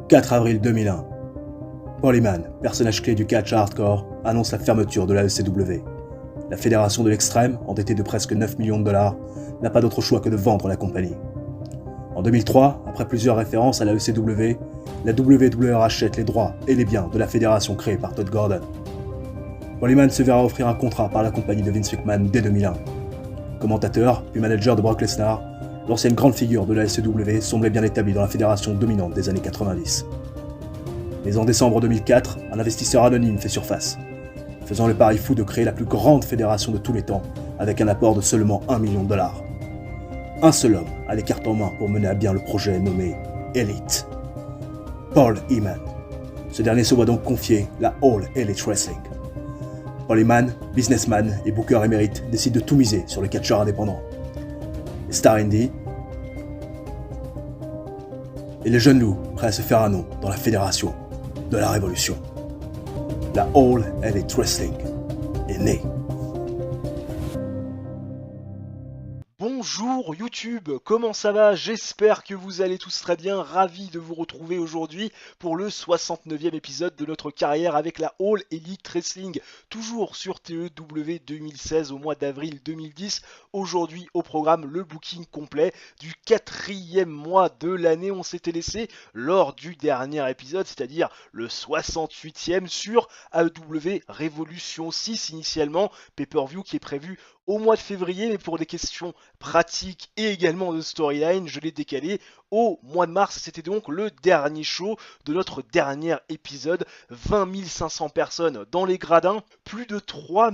4 avril 2001. Paul Heyman, personnage clé du catch hardcore, annonce la fermeture de la ECW. La fédération de l'extrême, endettée de presque 9 millions de dollars, n'a pas d'autre choix que de vendre la compagnie. En 2003, après plusieurs références à la ECW, la WWE rachète les droits et les biens de la fédération créée par Todd Gordon. Paul Heyman se verra offrir un contrat par la compagnie de Vince McMahon dès 2001. Commentateur, puis manager de Brock Lesnar, l'ancienne grande figure de la ECW semblait bien établi dans la fédération dominante des années 90. Mais en décembre 2004, un investisseur anonyme fait surface, faisant le pari fou de créer la plus grande fédération de tous les temps avec un apport de seulement 1 million de dollars. Un seul homme a les cartes en main pour mener à bien le projet nommé Elite. Paul Heyman. Ce dernier se voit donc confier la All Elite Wrestling. Paul Heyman, businessman et booker émérite, décide de tout miser sur le catcheur indépendant. Les stars indie et les jeunes loups prêts à se faire un nom dans la fédération de la révolution. La All Elite Wrestling est née. Bonjour YouTube, comment ça va? J'espère que vous allez tous très bien, ravi de vous retrouver aujourd'hui pour le 69e épisode de notre carrière avec la All Elite Wrestling, toujours sur TEW 2016 au mois d'avril 2010. Aujourd'hui au programme le booking complet du 4e mois de l'année. On s'était laissé lors du dernier épisode, c'est-à-dire le 68e sur AEW Revolution 6 initialement, pay-per-view qui est prévu au mois de février, mais pour des questions pratiques et également de storyline, je l'ai décalé au mois de mars. C'était donc le dernier show de notre dernier épisode. 20 500 personnes dans les gradins, plus de 3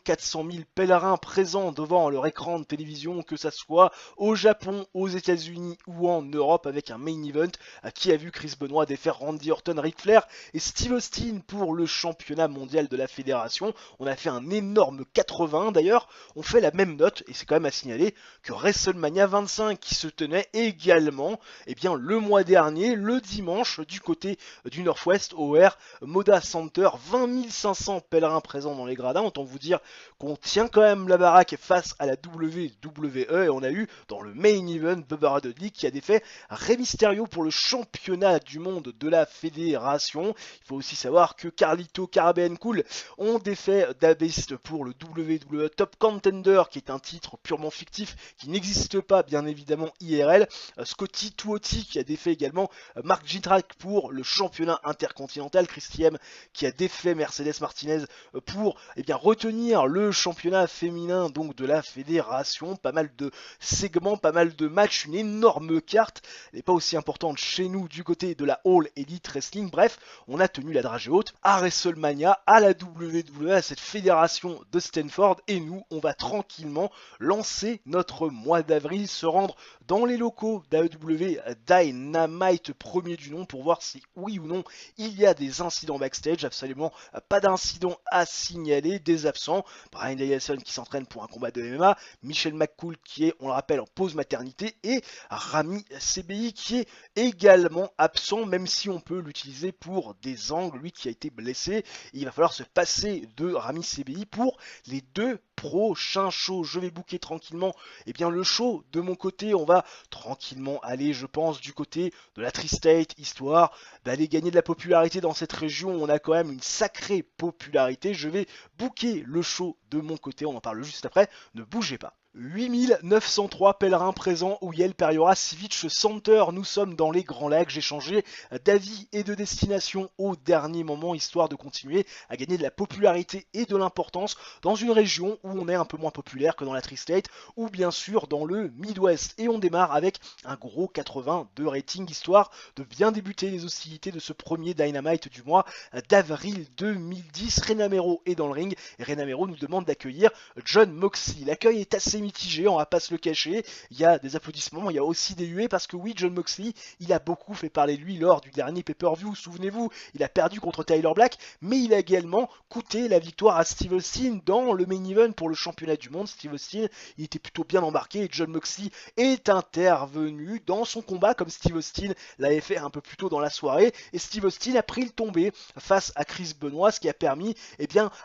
400 000 pèlerins présents devant leur écran de télévision, que ça soit au Japon, aux États-Unis ou en Europe, avec un main event qui a vu Chris Benoit défaire Randy Orton, Ric Flair et Steve Austin pour le championnat mondial de la fédération. On a fait un énorme 80 d'ailleurs. On fait la même note, et c'est quand même à signaler, que WrestleMania 25 qui se tenait également le mois dernier, le dimanche, du côté du Northwest OR Moda Center. 20 500 pèlerins présents dans les gradins. Autant vous dire qu'on tient quand même la baraque face à la WWE, et on a eu dans le main event Bubba Dudley qui a défait Rey Mysterio pour le championnat du monde de la fédération. Il faut aussi savoir que Carlito, Carabéen Cool ont défait Dabest pour le WWE Top Contender, qui est un titre purement fictif qui n'existe pas bien évidemment IRL. Scotty Tuoti qui a défait également Mark Jindrak pour le championnat intercontinental. Christian qui a défait Mercedes Martinez pour retenir le championnat féminin donc de la fédération. Pas mal de segments, pas mal de matchs, une énorme carte. Elle n'est pas aussi importante chez nous du côté de la All Elite Wrestling. Bref, on a tenu la dragée haute à WrestleMania, à la WWE, à cette fédération de Stanford, et nous on va tranquillement lancer notre mois d'avril, se rendre dans les locaux d'AEW Dynamite, premier du nom, pour voir si oui ou non il y a des incidents backstage. Absolument pas d'incidents à signaler, des absents. Bryan Danielson qui s'entraîne pour un combat de MMA, Michelle McCool qui est, on le rappelle, en pause maternité, et Rami CBI qui est également absent, même si on peut l'utiliser pour des angles, lui qui a été blessé. Il va falloir se passer de Rami CBI pour les deux prochains shows. Je vais booker tranquillement le show de mon côté. On va tranquillement aller, je pense, du côté de la Tri-State, histoire d'aller gagner de la popularité dans cette région. On a quand même une sacrée popularité. Je vais booker le show de mon côté, on en parle juste après, ne bougez pas. 8903 pèlerins présents au Yale Periora Civic Center. Nous sommes dans les Grands Lacs. J'ai changé d'avis et de destination au dernier moment, histoire de continuer à gagner de la popularité et de l'importance dans une région où on est un peu moins populaire que dans la Tri-State, ou bien sûr dans le Midwest. Et on démarre avec un gros 80 de rating, histoire de bien débuter les hostilités de ce premier Dynamite du mois d'avril 2010. Renamero est dans le ring, et Renamero nous demande d'accueillir Jon Moxley. L'accueil est assez mitigé, on va pas se le cacher. Il y a des applaudissements, il y a aussi des huées, parce que oui, Jon Moxley, il a beaucoup fait parler de lui lors du dernier pay-per-view. Souvenez-vous, il a perdu contre Tyler Black, mais il a également coûté la victoire à Steve Austin dans le main event pour le championnat du monde. Steve Austin, il était plutôt bien embarqué, et Jon Moxley est intervenu dans son combat comme Steve Austin l'avait fait un peu plus tôt dans la soirée, et Steve Austin a pris le tombé face à Chris Benoit, ce qui a permis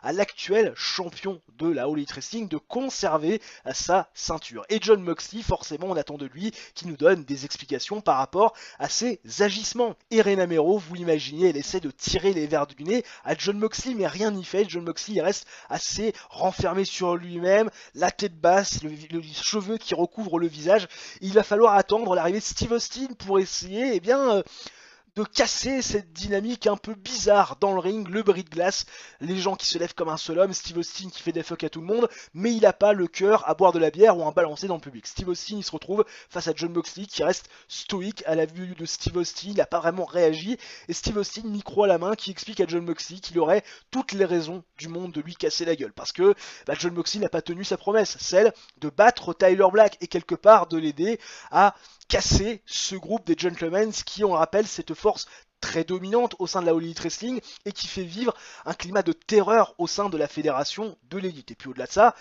à l'actuel champion de la All Elite Wrestling de conserver sa ceinture. Et Jon Moxley, forcément, on attend de lui qu'il nous donne des explications par rapport à ses agissements. Et Rena Mero, vous l'imaginez, elle essaie de tirer les verres du nez à Jon Moxley, mais rien n'y fait. Jon Moxley il reste assez renfermé sur lui-même, la tête basse, les cheveux qui recouvrent le visage. Il va falloir attendre l'arrivée de Steve Austin pour essayer, de casser cette dynamique un peu bizarre dans le ring, le bris de glace, les gens qui se lèvent comme un seul homme, Steve Austin qui fait des fuck à tout le monde, mais il n'a pas le cœur à boire de la bière ou à balancer dans le public. Steve Austin il se retrouve face à Jon Moxley qui reste stoïque à la vue de Steve Austin, il n'a pas vraiment réagi, et Steve Austin, micro à la main, qui explique à Jon Moxley qu'il aurait toutes les raisons du monde de lui casser la gueule, parce que Jon Moxley n'a pas tenu sa promesse, celle de battre Tyler Black, et quelque part de l'aider à casser ce groupe des gentlemen qui, on le rappelle, cette force très dominante au sein de la All Elite Wrestling et qui fait vivre un climat de terreur au sein de la fédération de l'élite. Et puis au-delà de ça,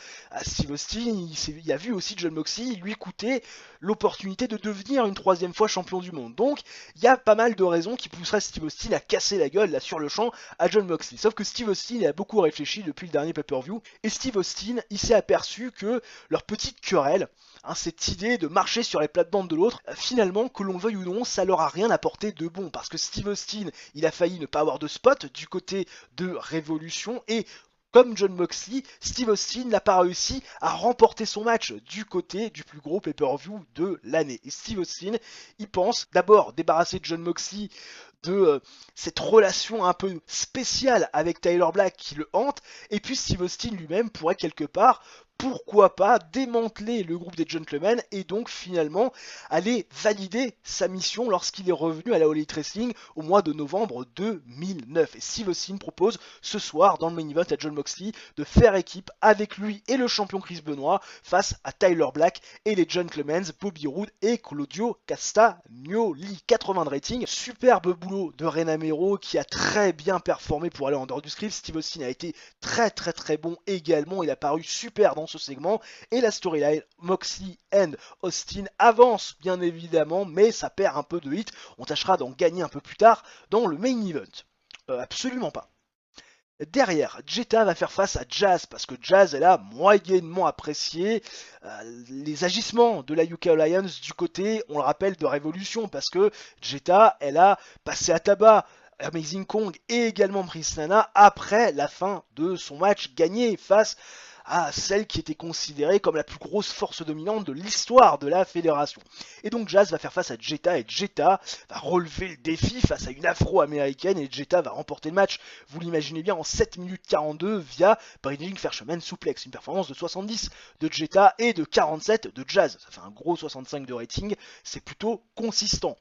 Steve Austin, il a vu aussi Jon Moxley lui coûter l'opportunité de devenir une troisième fois champion du monde. Donc il y a pas mal de raisons qui pousseraient Steve Austin à casser la gueule là sur le champ à Jon Moxley. Sauf que Steve Austin il a beaucoup réfléchi depuis le dernier pay-per-view et Steve Austin il s'est aperçu que leur petite querelle, cette idée de marcher sur les plates-bandes de l'autre, finalement, que l'on veuille ou non, ça leur a rien apporté de bon, parce que Steve Austin, il a failli ne pas avoir de spot du côté de Révolution, et comme Jon Moxley, Steve Austin n'a pas réussi à remporter son match du côté du plus gros pay-per-view de l'année. Et Steve Austin, il pense d'abord débarrasser Jon Moxley de cette relation un peu spéciale avec Tyler Black qui le hante, et puis Steve Austin lui-même pourrait quelque part, pourquoi pas, démanteler le groupe des gentlemen et donc finalement aller valider sa mission lorsqu'il est revenu à la All Elite Wrestling au mois de novembre 2009. Et Steve Austin propose ce soir dans le main event à Jon Moxley de faire équipe avec lui et le champion Chris Benoit face à Tyler Black et les gentlemen Bobby Roode et Claudio Castagnoli. 80 de rating, superbe boulot de Rena Mero qui a très bien performé pour aller en dehors du script. Steve Austin a été très bon également, il a paru super dans ce segment et la storyline Moxley and Austin avance bien évidemment, mais ça perd un peu de hit. On tâchera d'en gagner un peu plus tard dans le main event. Absolument pas. Derrière, Jetta va faire face à Jazz parce que Jazz elle a moyennement apprécié les agissements de la UK Alliance du côté, on le rappelle, de Révolution, parce que Jetta elle a passé à tabac Amazing Kong et également Prince Nana après la fin de son match gagné face à celle qui était considérée comme la plus grosse force dominante de l'histoire de la fédération. Et donc Jazz va faire face à Jetta et Jetta va relever le défi face à une afro-américaine et Jetta va remporter le match, vous l'imaginez bien, en 7 minutes 42 via Bridging Fisherman Suplex, une performance de 70 de Jetta et de 47 de Jazz. Ça fait un gros 65 de rating, c'est plutôt consistant.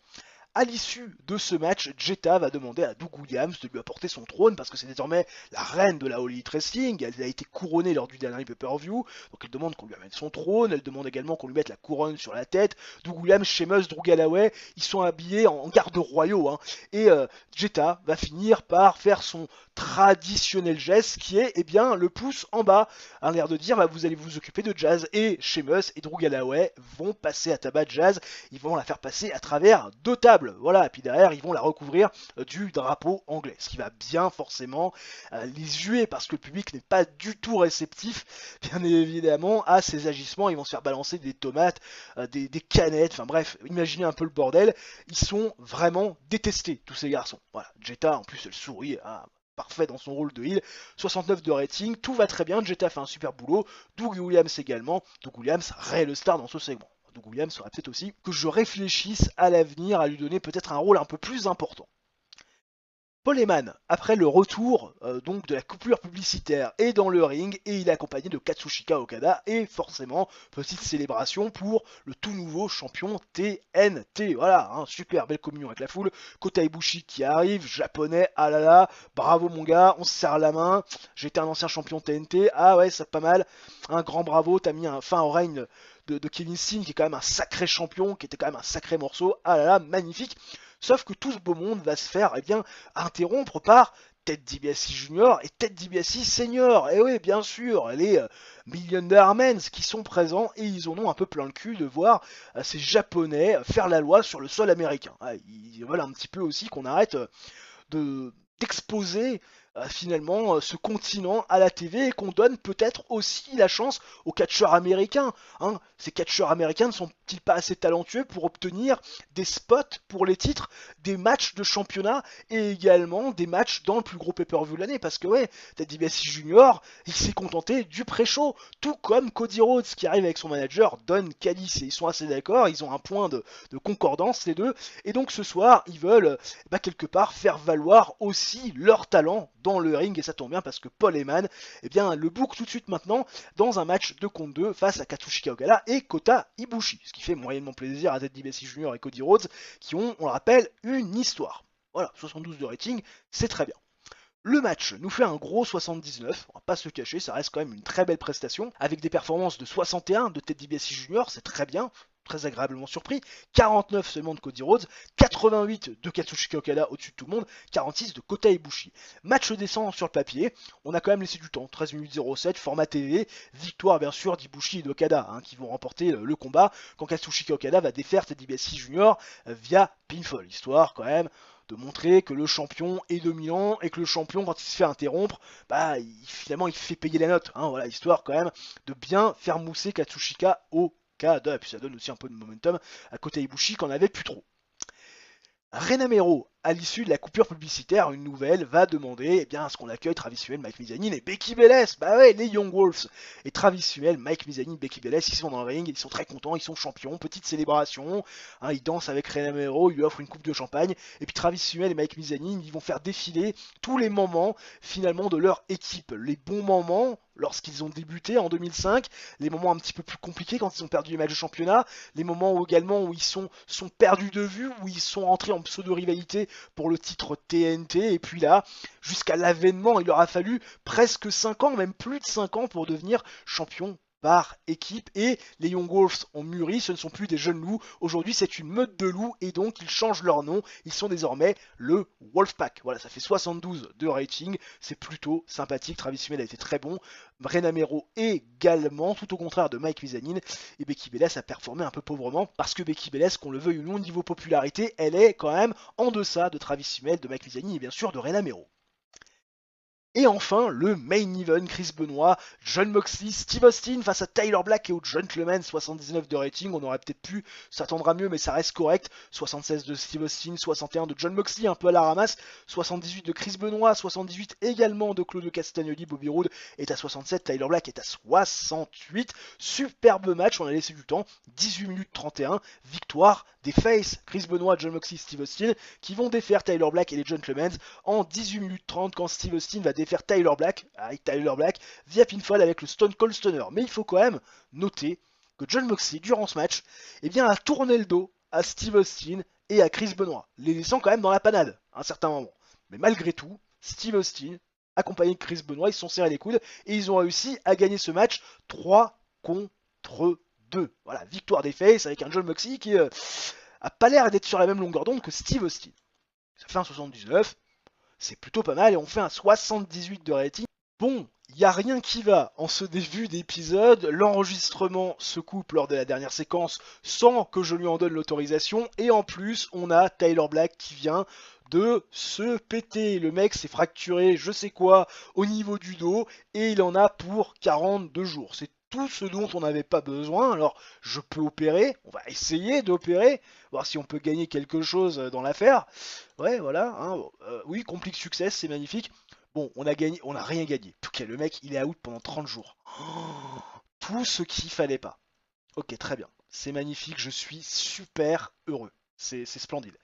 À l'issue de ce match, Jetta va demander à Doug Williams de lui apporter son trône parce que c'est désormais la reine de la All Elite Wrestling. Elle a été couronnée lors du dernier pay-per-view, donc elle demande qu'on lui amène son trône. Elle demande également qu'on lui mette la couronne sur la tête. Doug Williams, Sheamus, Drew Galloway, ils sont habillés en garde royaux, et Jetta va finir par faire son traditionnel geste qui est le pouce en bas, l'air de dire vous allez vous occuper de Jazz, et Sheamus et Drew Galloway vont passer à tabac Jazz, ils vont la faire passer à travers deux tables. Voilà, et puis derrière, ils vont la recouvrir du drapeau anglais. Ce qui va bien forcément les huer parce que le public n'est pas du tout réceptif, bien évidemment, à ces agissements. Ils vont se faire balancer des tomates, des canettes, enfin bref, imaginez un peu le bordel. Ils sont vraiment détestés, tous ces garçons. Voilà, Jetta, en plus, elle sourit. Parfait dans son rôle de heel, 69 de rating, tout va très bien, Jetta fait un super boulot, Doug Williams également, Doug Williams, réel star dans ce segment. Doug Williams serait peut-être aussi que je réfléchisse à l'avenir à lui donner peut-être un rôle un peu plus important. Paul Heyman, après le retour donc de la coupure publicitaire, est dans le ring et il est accompagné de Katsushika Okada et forcément petite célébration pour le tout nouveau champion TNT. Voilà, super belle communion avec la foule. Kota Ibushi qui arrive, japonais, ah là là, bravo mon gars, on se serre la main. J'étais un ancien champion TNT, ah ouais c'est pas mal, un grand bravo, t'as mis un fin au règne de Kevin Steen qui est quand même un sacré champion, qui était quand même un sacré morceau, ah là là, magnifique. Sauf que tout ce beau monde va se faire interrompre par Ted DiBiase Jr. et Ted DiBiase Senior. Et oui, bien sûr, les Millionaire Men qui sont présents et ils en ont un peu plein le cul de voir ces Japonais faire la loi sur le sol américain. Ils veulent un petit peu aussi qu'on arrête d'exposer finalement ce continent à la TV et qu'on donne peut-être aussi la chance aux catcheurs américains. Hein. Ces catcheurs américains ne sont-ils pas assez talentueux pour obtenir des spots pour les titres, des matchs de championnat et également des matchs dans le plus gros pay-per-view de l'année? Parce que ouais, Ted DiBiase Jr., il s'est contenté du pré-show, tout comme Cody Rhodes qui arrive avec son manager Don Callis, et ils sont assez d'accord, ils ont un point de concordance les deux, et donc ce soir ils veulent quelque part faire valoir aussi leur talent dans le ring, et ça tombe bien parce que Paul Heyman le book tout de suite maintenant dans un match 2 contre 2 face à Katsushika Okada et Kota Ibushi, ce qui fait moyennement plaisir à Ted DiBiase Jr. et Cody Rhodes qui ont, on le rappelle, une histoire. Voilà, 72 de rating, c'est très bien. Le match nous fait un gros 79, on va pas se le cacher, ça reste quand même une très belle prestation, avec des performances de 61 de Ted DiBiase Jr., c'est très bien, très agréablement surpris, 49 seulement de Cody Rhodes, 88 de Katsushika Okada au-dessus de tout le monde, 46 de Kota Ibushi. Match décent sur le papier, on a quand même laissé du temps, 13 minutes 07, format TV, victoire bien sûr d'Ibushi et d'Okada, qui vont remporter le combat, quand Katsushika Okada va défaire Ted DiBiase Jr. Via pinfall, histoire quand même de montrer que le champion est dominant et que le champion, quand il se fait interrompre, finalement il fait payer la note. Voilà, histoire quand même de bien faire mousser Katsushika Okada. Et puis ça donne aussi un peu de momentum à côté Ibushi qu'on avait plus trop. Renamero, à l'issue de la coupure publicitaire, une nouvelle va demander à ce qu'on accueille Travis Suel, Mike Mizanin et Becky Belair. Bah ouais, les Young Wolves. Et Travis Suel, Mike Mizanin, Becky Belair, ils sont dans le ring, ils sont très contents, ils sont champions, petite célébration. Ils dansent avec Renamero, ils lui offrent une coupe de champagne. Et puis Travis Suel et Mike Mizanin, ils vont faire défiler tous les moments finalement de leur équipe. Les bons moments lorsqu'ils ont débuté en 2005, les moments un petit peu plus compliqués quand ils ont perdu les matchs de championnat, les moments où ils sont perdus de vue, où ils sont entrés en pseudo-rivalité pour le titre TNT, et puis là, jusqu'à l'avènement, il leur a fallu presque 5 ans, même plus de 5 ans pour devenir champion par équipe, et les Young Wolves ont mûri, ce ne sont plus des jeunes loups, aujourd'hui c'est une meute de loups, et donc ils changent leur nom, ils sont désormais le Wolfpack. Voilà, ça fait 72 de rating, c'est plutôt sympathique, Travis Summel a été très bon, Renamero également, tout au contraire de Mike Mizanin, et Becky Belair a performé un peu pauvrement, parce que Becky Belair, qu'on le veuille ou non, niveau popularité, elle est quand même en deçà de Travis Summel, de Mike Mizanin et bien sûr de Renamero. Et enfin, le main event, Chris Benoit, Jon Moxley, Steve Austin face à Tyler Black et au Gentleman, 79 de rating. On aurait peut-être pu s'attendre à mieux, mais ça reste correct. 76 de Steve Austin, 61 de Jon Moxley, un peu à la ramasse. 78 de Chris Benoit, 78 également de Claudio Castagnoli, Bobby Roode est à 67, Tyler Black est à 68. Superbe match, on a laissé du temps. 18 minutes 31, victoire des Face, Chris Benoit, Jon Moxley, Steve Austin, qui vont défaire Tyler Black et les Gentlemen en 18 minutes 30 quand Steve Austin va défaire Tyler Black, via pinfall avec le Stone Cold Stunner. Mais il faut quand même noter que Jon Moxley, durant ce match, a tourné le dos à Steve Austin et à Chris Benoit, les laissant quand même dans la panade à un certain moment. Mais malgré tout, Steve Austin, accompagné de Chris Benoit, ils se sont serrés les coudes et ils ont réussi à gagner ce match 3 contre 2. Voilà, victoire des Faces avec un Jon Moxley qui a pas l'air d'être sur la même longueur d'onde que Steve Austin. Ça fait un 79, c'est plutôt pas mal et on fait un 78 de rating. Bon, il n'y a rien qui va en ce début d'épisode, l'enregistrement se coupe lors de la dernière séquence sans que je lui en donne l'autorisation, et en plus on a Tyler Black qui vient de se péter. Le mec s'est fracturé je sais quoi au niveau du dos et il en a pour 42 jours. C'est tout ce dont on n'avait pas besoin. Alors je peux opérer, on va essayer d'opérer, voir si on peut gagner quelque chose dans l'affaire. Ouais voilà, oui, complique succès, c'est magnifique. Bon, on a gagné, on n'a rien gagné. Ok, le mec il est out pendant 30 jours. Tout ce qu'il fallait pas. Ok, très bien. C'est magnifique, je suis super heureux. C'est splendide.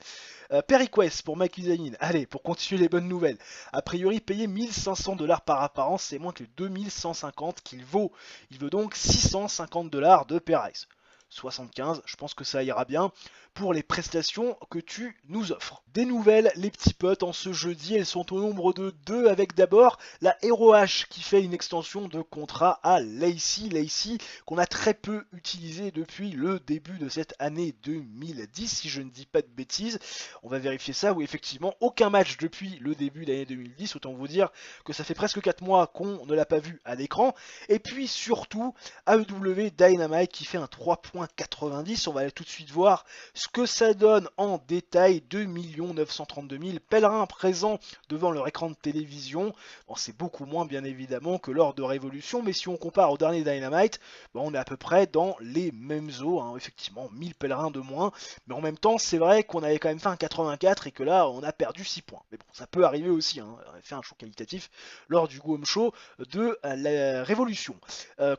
Perry Quest pour Mike Mizanin. Allez, pour continuer les bonnes nouvelles. A priori, payer 1500 $ par apparence, c'est moins que 2150 qu'il vaut. Il veut donc 650 $ de Perez. 75, je pense que ça ira bien pour les prestations que tu nous offres. Des nouvelles, les petits potes, en ce jeudi, elles sont au nombre de 2 avec d'abord la ROH qui fait une extension de contrat à Lacey qu'on a très peu utilisé depuis le début de cette année 2010, si je ne dis pas de bêtises. On va vérifier ça, oui effectivement, aucun match depuis le début de l'année 2010, autant vous dire que ça fait presque 4 mois qu'on ne l'a pas vu à l'écran. Et puis surtout, AEW Dynamite qui fait un 3.90, on va aller tout de suite voir ce ce que ça donne en détail. 2 932 000 pèlerins présents devant leur écran de télévision. Bon, c'est beaucoup moins bien évidemment que lors de Révolution, mais si on compare au dernier Dynamite, bon, on est à peu près dans les mêmes eaux, hein. Effectivement 1000 pèlerins de moins, mais en même temps c'est vrai qu'on avait quand même fait un 84 et que là on a perdu 6 points. Mais bon, ça peut arriver aussi, hein. On avait fait un show qualitatif lors du Go Home Show de la Révolution.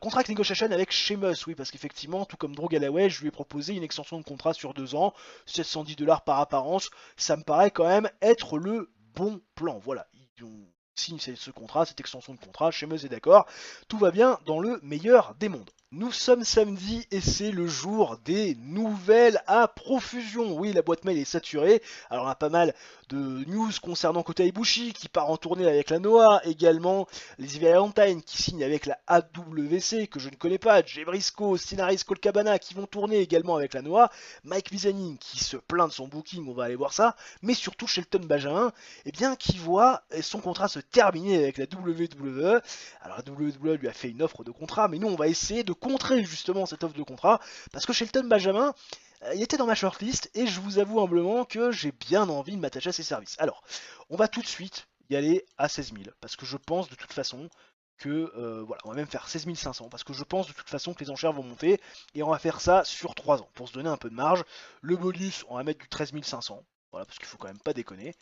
Contract negotiation avec Sheamus, oui, parce qu'effectivement, tout comme Drew Galloway, je lui ai proposé une extension de contrat sur 2 ans, 710 $ par apparence, ça me paraît quand même être le bon plan. Voilà, on signe ce contrat, cette extension de contrat, Sheamus est d'accord, tout va bien dans le meilleur des mondes. Nous sommes samedi et c'est le jour des nouvelles à profusion. Oui, la boîte mail est saturée. Alors on a pas mal de news concernant Kota Ibushi qui part en tournée avec la Noah, également les Ivy Valentine qui signent avec la AWC que je ne connais pas, Jay Briscoe, Stellaris Colt Cabana qui vont tourner également avec la Noah, Mike Mizanin qui se plaint de son booking, on va aller voir ça, mais surtout Shelton Benjamin, eh bien qui voit son contrat se terminer avec la WWE. Alors la WWE lui a fait une offre de contrat, mais nous on va essayer de contrer justement cette offre de contrat, parce que Shelton Benjamin, il était dans ma shortlist, et je vous avoue humblement que j'ai bien envie de m'attacher à ses services. Alors, on va tout de suite y aller à 16 000, parce que je pense de toute façon que, voilà, on va même faire 16 500, parce que je pense de toute façon que les enchères vont monter, et on va faire ça sur 3 ans, pour se donner un peu de marge. Le bonus, on va mettre du 13 500, voilà, parce qu'il faut quand même pas déconner,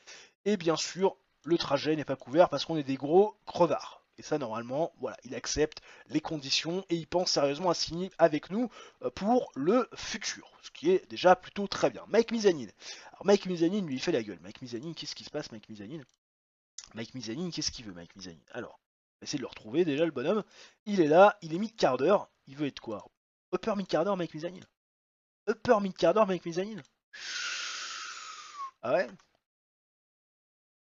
et bien sûr, le trajet n'est pas couvert, parce qu'on est des gros crevards. Et ça, normalement, voilà, il accepte les conditions et il pense sérieusement à signer avec nous pour le futur. Ce qui est déjà plutôt très bien. Mike Mizanin. Alors, Mike Mizanin, lui, il fait la gueule. Mike Mizanin, qu'est-ce qui se passe, Mike Mizanin? Mike Mizanin, qu'est-ce qu'il veut, Mike Mizanin? Alors, on va essayer de le retrouver déjà, le bonhomme. Il est là, il est mid-carder. Il veut être quoi? Upper mid-carder, Mike Mizanin. Upper mid-carder, Mike Mizanin. Ah ouais?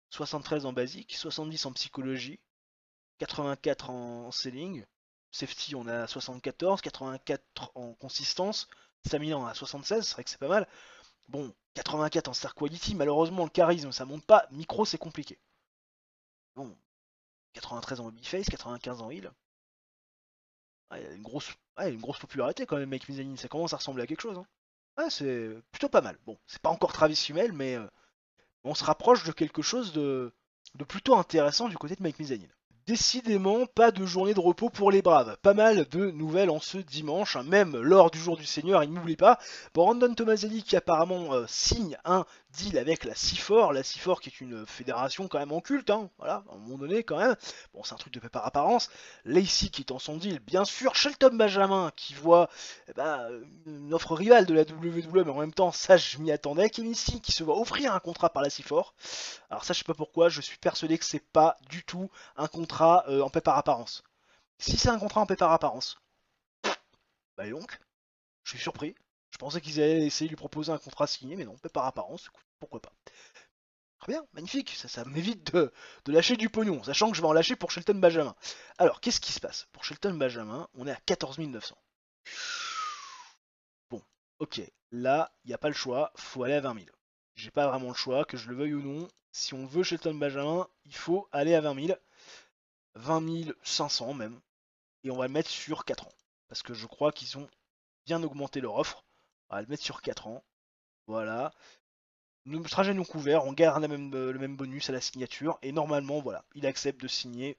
73 en basique, 70 en psychologie, 84 en selling, safety on a 74, 84 en consistance, stamina on a 76, c'est vrai que c'est pas mal. Bon, 84 en star quality, malheureusement le charisme ça monte pas, micro c'est compliqué. Bon, 93 en babyface, 95 en heal. Ah, il y a une grosse popularité quand même, Mike Mizanin, ça commence à ressembler à quelque chose, hein. Ouais, c'est plutôt pas mal. Bon, c'est pas encore Travis Fimmel, mais on se rapproche de quelque chose de plutôt intéressant du côté de Mike Mizanin. Décidément, pas de journée de repos pour les braves. Pas mal de nouvelles en ce dimanche, hein. Même lors du jour du Seigneur, il n'oublie pas. Brandon Tomaselli qui apparemment signe un deal avec la C4. La C4 qui est une fédération quand même en culte, hein. Voilà, à un moment donné quand même. Bon, c'est un truc de par apparence. Lacey qui est en son deal, bien sûr. Shelton Benjamin qui voit une offre rivale de la WWE, mais en même temps, ça je m'y attendais. Kevin Steen qui se voit offrir un contrat par la C4. Alors ça, je sais pas pourquoi, je suis persuadé que c'est pas du tout un contrat en paix par apparence. Si c'est un contrat en paix par apparence, bah donc, je suis surpris. Je pensais qu'ils allaient essayer de lui proposer un contrat signé, mais non, paix par apparence, écoute, pourquoi pas. Très bien, magnifique, ça m'évite de lâcher du pognon, sachant que je vais en lâcher pour Shelton Benjamin. Alors, qu'est-ce qui se passe? Pour Shelton Benjamin, on est à 14 900. Bon, ok, là, il n'y a pas le choix, faut aller à 20 000. J'ai pas vraiment le choix, que je le veuille ou non. Si on veut Shelton Benjamin, il faut aller à 20 000. 20 500 même. Et on va le mettre sur 4 ans. Parce que je crois qu'ils ont bien augmenté leur offre. On va le mettre sur 4 ans. Voilà. Le trajet non couvert, on garde le même bonus à la signature. Et normalement, voilà, il accepte de signer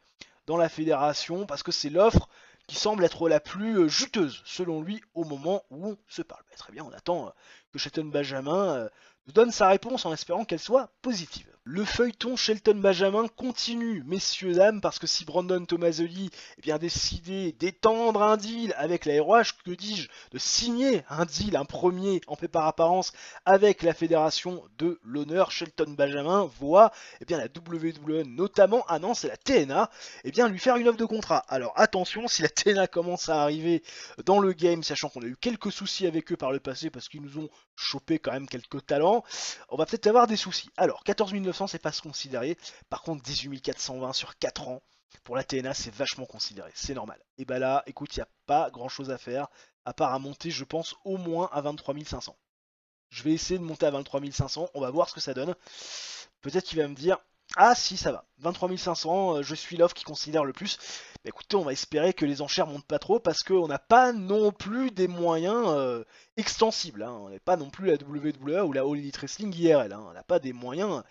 dans la fédération parce que c'est l'offre qui semble être la plus juteuse, selon lui, au moment où on se parle. Bah, très bien, on attend que Shelton Benjamin nous donne sa réponse en espérant qu'elle soit positive. Le feuilleton Shelton Benjamin continue, messieurs, dames, parce que si Brandon Tomaselli est bien décidé d'étendre un deal avec la ROH, que dis-je, de signer un deal, un premier en paix par apparence avec la fédération de l'honneur, Shelton Benjamin voit bien la WWE notamment, ah non c'est la TNA, bien lui faire une offre de contrat. Alors attention, si la TNA commence à arriver dans le game, sachant qu'on a eu quelques soucis avec eux par le passé parce qu'ils nous ont chopé quand même quelques talents, on va peut-être avoir des soucis. Alors 14 900 c'est pas se considérer, par contre 18 420 sur 4 ans, pour la TNA c'est vachement considéré, c'est normal. Et bah là, écoute, il n'y a pas grand chose à faire, à part à monter je pense au moins à 23 500. Je vais essayer de monter à 23 500, on va voir ce que ça donne. Peut-être qu'il va me dire, Ah si, ça va. 23 500, je suis l'offre qui considère le plus. Bah, écoutez, on va espérer que les enchères montent pas trop parce qu'on n'a pas non plus des moyens extensibles, hein. On n'est pas non plus la WWE ou la All Elite Wrestling IRL, hein. On n'a pas des moyens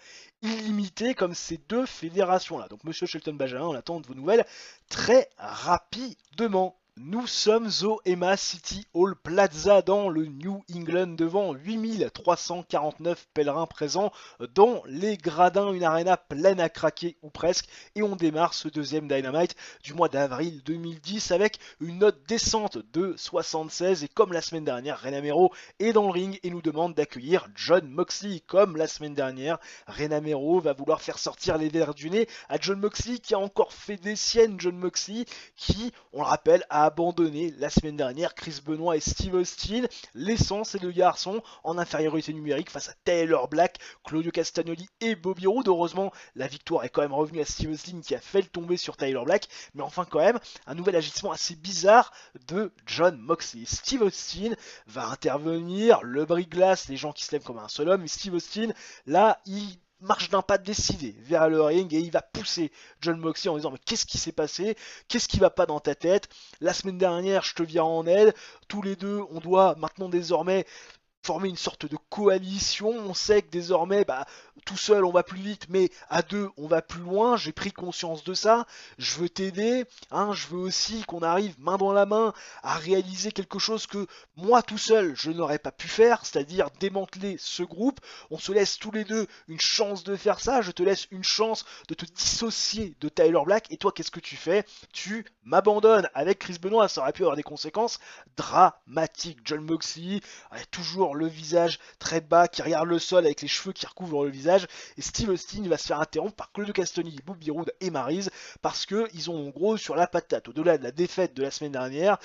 illimités comme ces deux fédérations-là. Donc Monsieur Shelton Benjamin, on attend de vos nouvelles très rapidement. Nous sommes au Emma City Hall Plaza dans le New England devant 8349 pèlerins présents dans les gradins, une arena pleine à craquer ou presque, et on démarre ce deuxième Dynamite du mois d'avril 2010 avec une note descente de 76, et comme la semaine dernière, Renamero est dans le ring et nous demande d'accueillir John Moxley. Comme la semaine dernière, Renamero va vouloir faire sortir les verres du nez à John Moxley qui a encore fait des siennes. John Moxley qui, on le rappelle, a abandonné la semaine dernière Chris Benoit et Steve Austin, laissant ces deux garçons en infériorité numérique face à Taylor Black, Claudio Castagnoli et Bobby Roode. Heureusement, la victoire est quand même revenue à Steve Austin qui a fait le tomber sur Taylor Black, mais enfin quand même, un nouvel agissement assez bizarre de John Moxley. Steve Austin va intervenir, le bris-glace, les gens qui se lèvent comme un seul homme, mais Steve Austin, là, il marche d'un pas décidé vers le ring et il va pousser John Moxley en disant mais qu'est-ce qui s'est passé, qu'est-ce qui va pas dans ta tête, la semaine dernière je te viens en aide, tous les deux on doit maintenant désormais former une sorte de coalition. On sait que désormais, tout seul on va plus vite, mais à deux on va plus loin. J'ai pris conscience de ça. Je veux t'aider, hein, je veux aussi qu'on arrive main dans la main à réaliser quelque chose que moi tout seul je n'aurais pas pu faire, c'est-à-dire démanteler ce groupe. On se laisse tous les deux une chance de faire ça. Je te laisse une chance de te dissocier de Tyler Black. Et toi, qu'est-ce que tu fais? Tu m'abandonnes. Avec Chris Benoit, ça aurait pu avoir des conséquences dramatiques. John Moxley toujours le visage très bas, qui regarde le sol avec les cheveux qui recouvrent le visage, et Steve Austin va se faire interrompre par Claudio Castagnoli, Bobby Roode et Maryse, parce qu'ils ont en gros sur la patate, au-delà de la défaite de la semaine dernière,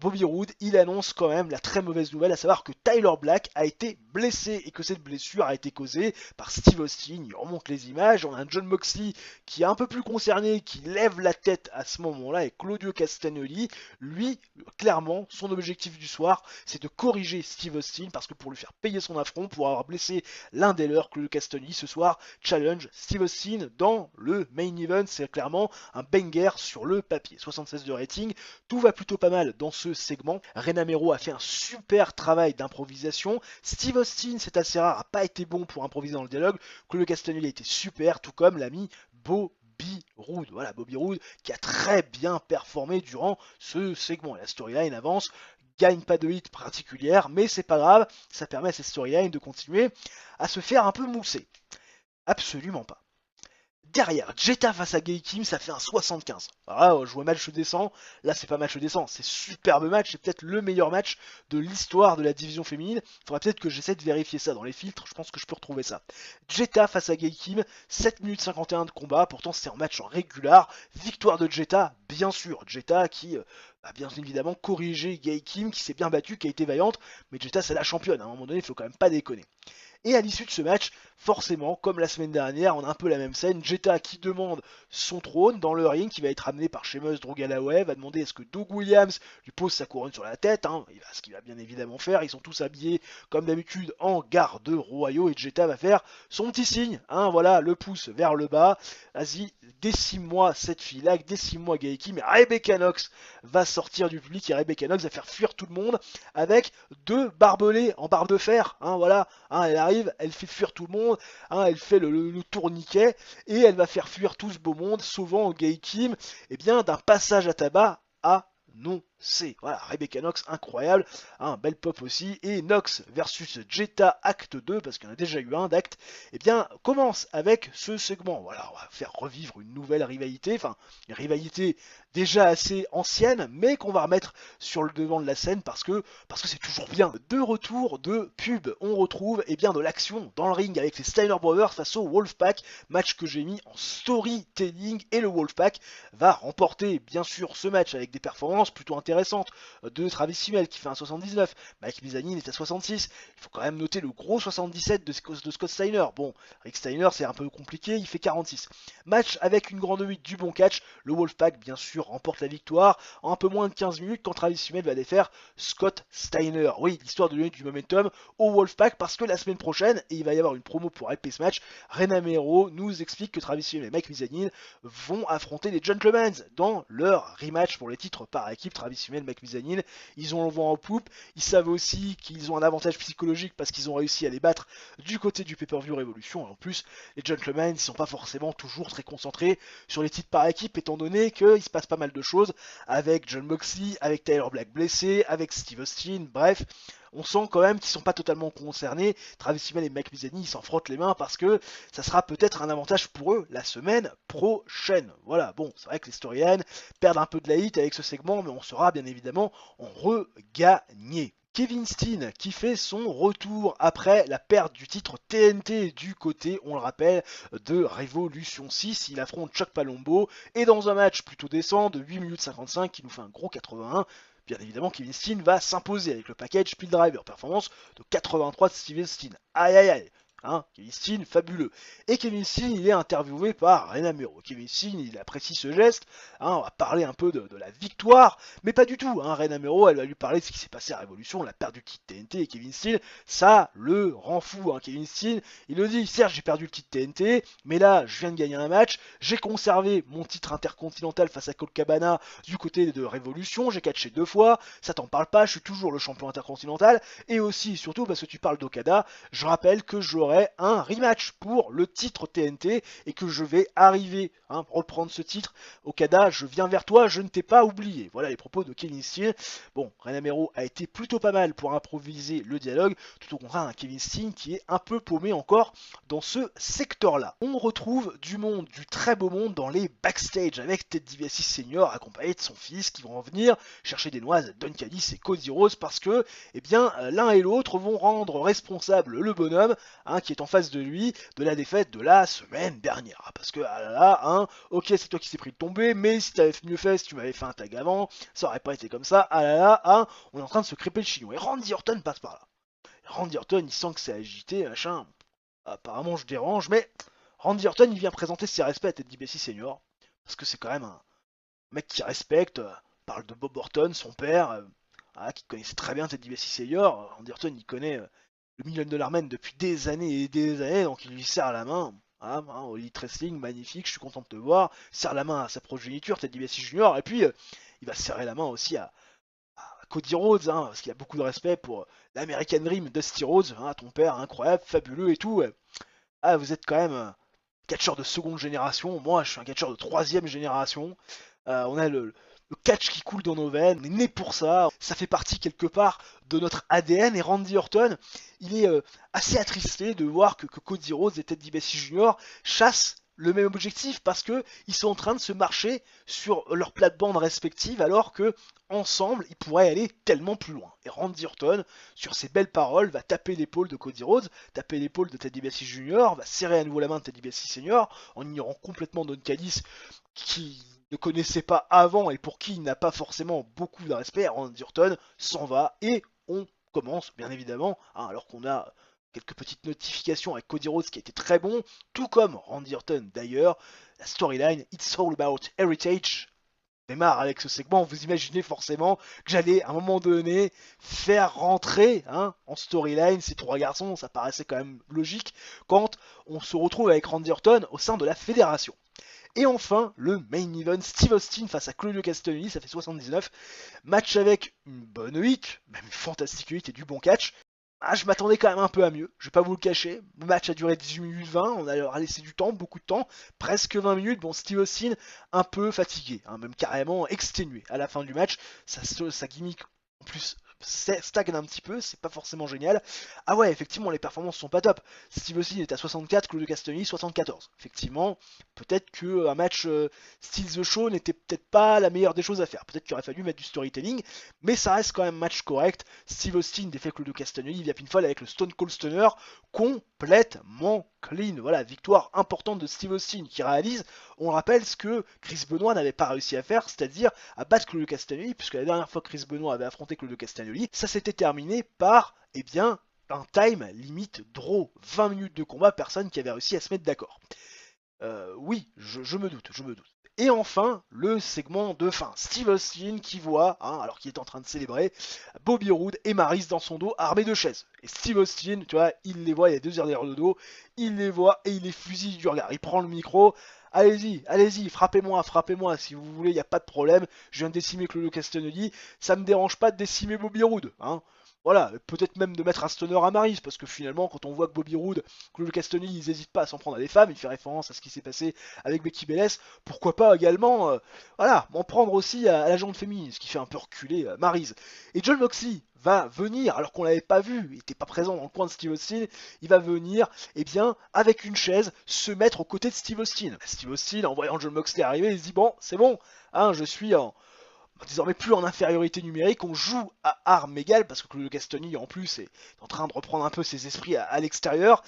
Bobby Roode, il annonce quand même la très mauvaise nouvelle, à savoir que Tyler Black a été blessé, et que cette blessure a été causée par Steve Austin. Il remonte les images, on a un John Moxley qui est un peu plus concerné, qui lève la tête à ce moment-là, et Claudio Castagnoli, lui, clairement, son objectif du soir, c'est de corriger Steve Austin, parce que pour lui faire payer son affront, pour avoir blessé l'un des leurs, Claudio Castagnoli, ce soir, challenge Steve Austin dans le main event. C'est clairement un banger sur le papier. 76 de rating, tout va plutôt pas mal dans ce segment. Renamero a fait un super travail d'improvisation. Steve Austin, c'est assez rare, a pas été bon pour improviser dans le dialogue. Claudio Castagnoli a été super, tout comme l'ami Bobby Roode. Voilà, Bobby Roode qui a très bien performé durant ce segment. La storyline avance, gagne pas de hit particulière, mais c'est pas grave, ça permet à cette storyline de continuer à se faire un peu mousser. Absolument pas. Derrière, Jetta face à Gay Kim, ça fait un 75. Alors là, je vois match descend. Là, c'est pas match descend, c'est superbe match. C'est peut-être le meilleur match de l'histoire de la division féminine. Faudrait peut-être que j'essaie de vérifier ça dans les filtres. Je pense que je peux retrouver ça. Jetta face à Gay Kim, 7 minutes 51 de combat. Pourtant, c'est un match en régular. Victoire de Jetta, bien sûr. Jetta qui a bien évidemment corrigé Gay Kim, qui s'est bien battue, qui a été vaillante. Mais Jetta, c'est la championne. À un moment donné, il faut quand même pas déconner. Et à l'issue de ce match, forcément, comme la semaine dernière, on a un peu la même scène. Jetta qui demande son trône dans le ring, qui va être amené par Sheamus Drew Galloway, va demander est-ce que Doug Williams lui pose sa couronne sur la tête, hein, ce qu'il va bien évidemment faire. Ils sont tous habillés comme d'habitude en garde royaux, et Jetta va faire son petit signe, hein, voilà, le pouce vers le bas. Vas-y, décime-moi cette fille-là, décime-moi Gaeki. Mais Rebecca Knox va sortir du public, et Rebecca Knox va faire fuir tout le monde avec deux barbelés en barre de fer, hein, voilà, hein, elle arrive, elle fait fuir tout le monde, hein, elle fait le tourniquet, et elle va faire fuir tout ce beau monde, sauvant Gay Kim d'un passage à tabac à non c'est. Voilà, Rebecca Knox, incroyable, hein, belle pop aussi, et Knox versus Jetta acte 2, parce qu'il y en a déjà eu un d'acte, commence avec ce segment. Voilà, on va faire revivre une nouvelle rivalité, enfin, une rivalité déjà assez ancienne, mais qu'on va remettre sur le devant de la scène, parce que c'est toujours bien. De retour de pub, on retrouve de l'action dans le ring avec les Steiner Brothers face au Wolfpack, match que j'ai mis en storytelling, et le Wolfpack va remporter bien sûr ce match avec des performances plutôt intéressantes intéressante de Travis Fimmel qui fait un 79, Mike Mizanin est à 66, il faut quand même noter le gros 77 de Scott Steiner. Bon, Rick Steiner c'est un peu compliqué, il fait 46. Match avec une grande 8 du bon catch, le Wolfpack bien sûr remporte la victoire en un peu moins de 15 minutes quand Travis Fimmel va défaire Scott Steiner. Oui, l'histoire de donner du momentum au Wolfpack parce que la semaine prochaine, et il va y avoir une promo pour hyper ce match, Rena Mero nous explique que Travis Fimmel et Mike Mizanin vont affronter les Gentlemen dans leur rematch pour les titres par équipe. Travis Fimmel, Mike Mizanin, ils ont le vent en poupe, ils savent aussi qu'ils ont un avantage psychologique parce qu'ils ont réussi à les battre du côté du pay-per-view Révolution. En plus, les Gentlemen ne sont pas forcément toujours très concentrés sur les titres par équipe étant donné qu'il se passe pas mal de choses avec John Moxley, avec Tyler Black blessé, avec Steve Austin, bref, on sent quand même qu'ils sont pas totalement concernés. Travis Fimmel et Mike Mizanin, ils s'en frottent les mains parce que ça sera peut-être un avantage pour eux la semaine prochaine. Voilà, bon, c'est vrai que les storylines perdent un peu de la hit avec ce segment, mais on saura bien évidemment en regagner. Kevin Steen qui fait son retour après la perte du titre TNT du côté, on le rappelle, de Révolution 6. Il affronte Chuck Palumbo et dans un match plutôt décent de 8 minutes 55 qui nous fait un gros 81. Bien évidemment, Kevin Steen va s'imposer avec le package Pile Driver Performance de 83 de Steven Steen. Aïe aïe aïe. Hein, Kevin Steen, fabuleux. Et Kevin Steen, il est interviewé par Rena Mero. Kevin Steen, il apprécie ce geste. Hein, on va parler un peu de la victoire, mais pas du tout. Hein. Rena Mero, elle va lui parler de ce qui s'est passé à Révolution, la perte du titre TNT. Et Kevin Steen, ça le rend fou. Hein. Kevin Steen, il le dit, certes, j'ai perdu le titre TNT, mais là, je viens de gagner un match. J'ai conservé mon titre intercontinental face à Colt Cabana du côté de Révolution. J'ai catché 2 fois. Ça t'en parle pas, je suis toujours le champion intercontinental. Et aussi, surtout, parce que tu parles d'Okada, je rappelle que j'aurai un rematch pour le titre TNT et que je vais arriver à reprendre ce titre. Okada, je viens vers toi, je ne t'ai pas oublié. Voilà les propos de Kevin Steen. Bon, Rena Mero a été plutôt pas mal pour improviser le dialogue, tout au contraire un Kevin Steen qui est un peu paumé encore dans ce secteur-là. On retrouve du monde, du très beau monde dans les backstage avec Ted DiBiase Senior accompagné de son fils qui vont venir chercher des noix à Don Callis et Cody Rhodes parce que, eh bien, l'un et l'autre vont rendre responsable le bonhomme, qui est en face de lui de la défaite de la semaine dernière. Parce que ah là là, ok c'est toi qui t'es pris de tomber, mais si t'avais mieux fait, si tu m'avais fait un tag avant, ça aurait pas été comme ça. Ah là là, on est en train de se crêper le chignon. Et Randy Orton passe par là. Randy Orton, il sent que c'est agité, machin. Apparemment je dérange, mais Randy Orton il vient présenter ses respects à Ted DiBiase Senior. Parce que c'est quand même un mec qui respecte, parle de Bob Orton, son père, qui connaissait très bien Ted DiBiase Senior. Randy Orton il connaît le $1 Million Man depuis des années et des années, donc il lui serre la main. Au Elite Wrestling, magnifique, je suis content de te voir. Serre la main à sa progéniture, Ted DiBiase Junior, et puis il va serrer la main aussi à Cody Rhodes, parce qu'il a beaucoup de respect pour l'American Dream, Dusty Rhodes, ton père incroyable, fabuleux et tout. Vous êtes quand même catcheur de seconde génération, moi je suis un catcheur de troisième génération. On a le catch qui coule dans nos veines, on est né pour ça, ça fait partie quelque part de notre ADN, et Randy Orton, il est assez attristé de voir que Cody Rhodes et Ted DiBiase Jr. chassent le même objectif parce que ils sont en train de se marcher sur leurs plates-bandes respectives alors que ensemble ils pourraient aller tellement plus loin. Et Randy Orton, sur ses belles paroles, va taper l'épaule de Cody Rhodes, taper l'épaule de Ted DiBiase Jr., va serrer à nouveau la main de Ted DiBiase Sr. en ignorant complètement Don Callis qui ne connaissait pas avant et pour qui il n'a pas forcément beaucoup de respect. Randy Orton s'en va et on commence bien évidemment, alors qu'on a quelques petites notifications avec Cody Rhodes qui a été très bon, tout comme Randy Orton d'ailleurs, la storyline It's All About Heritage démarre avec ce segment. Vous imaginez forcément que j'allais à un moment donné faire rentrer en storyline ces trois garçons, ça paraissait quand même logique quand on se retrouve avec Randy Orton au sein de la fédération. Et enfin, le main event, Steve Austin face à Claudio Castagnoli, ça fait 79. Match avec une bonne hit, même une fantastique hit et du bon catch. Je m'attendais quand même un peu à mieux, je vais pas vous le cacher. Le match a duré 18 minutes 20, on a laissé du temps, beaucoup de temps, presque 20 minutes. Bon, Steve Austin un peu fatigué, même carrément exténué à la fin du match. Sa gimmick en plus stagne un petit peu, c'est pas forcément génial. Ah ouais, effectivement, les performances sont pas top. Steve Austin est à 64, Claudio Castagnoli 74. Effectivement, peut-être qu'un match Steal the Show n'était peut-être pas la meilleure des choses à faire. Peut-être qu'il aurait fallu mettre du storytelling, mais ça reste quand même match correct. Steve Austin défait Claudio Castagnoli via pinfall avec le Stone Cold Stunner complètement clean. Voilà, victoire importante de Steve Austin qui réalise, on le rappelle, ce que Chris Benoit n'avait pas réussi à faire, c'est-à-dire à battre Claudio Castagnoli, puisque la dernière fois que Chris Benoit avait affronté Claudio Castagnoli, ça s'était terminé par, eh bien, un time limite draw. 20 minutes de combat, personne qui avait réussi à se mettre d'accord. Oui, je me doute, je me doute. Et enfin, le segment de fin. Steve Austin qui voit, alors qu'il est en train de célébrer, Bobby Roode et Maryse dans son dos, armés de chaises. Et Steve Austin, tu vois, il les voit, il y a 2 heures derrière le dos, il les voit et il les fusille du regard. Il prend le micro, allez-y, allez-y, frappez-moi, frappez-moi, si vous voulez, il n'y a pas de problème. Je viens de décimer Claudio Castagnoli, ça me dérange pas de décimer Bobby Roode, Voilà, peut-être même de mettre un stunner à Maryse, parce que finalement, quand on voit que Bobby Roode, Claudio Castagnoli, ils n'hésitent pas à s'en prendre à des femmes, il fait référence à ce qui s'est passé avec Becky Bellès, pourquoi pas également, voilà, m'en prendre aussi à la jante féminine, ce qui fait un peu reculer Maryse. Et John Moxley va venir, alors qu'on l'avait pas vu, il n'était pas présent dans le coin de Steve Austin, il va venir, eh bien, avec une chaise, se mettre aux côtés de Steve Austin. Steve Austin, en voyant John Moxley arriver, il se dit, bon, c'est bon, je suis désormais plus en infériorité numérique, on joue à armes égales, parce que Claudio Castagnoli en plus est en train de reprendre un peu ses esprits à l'extérieur,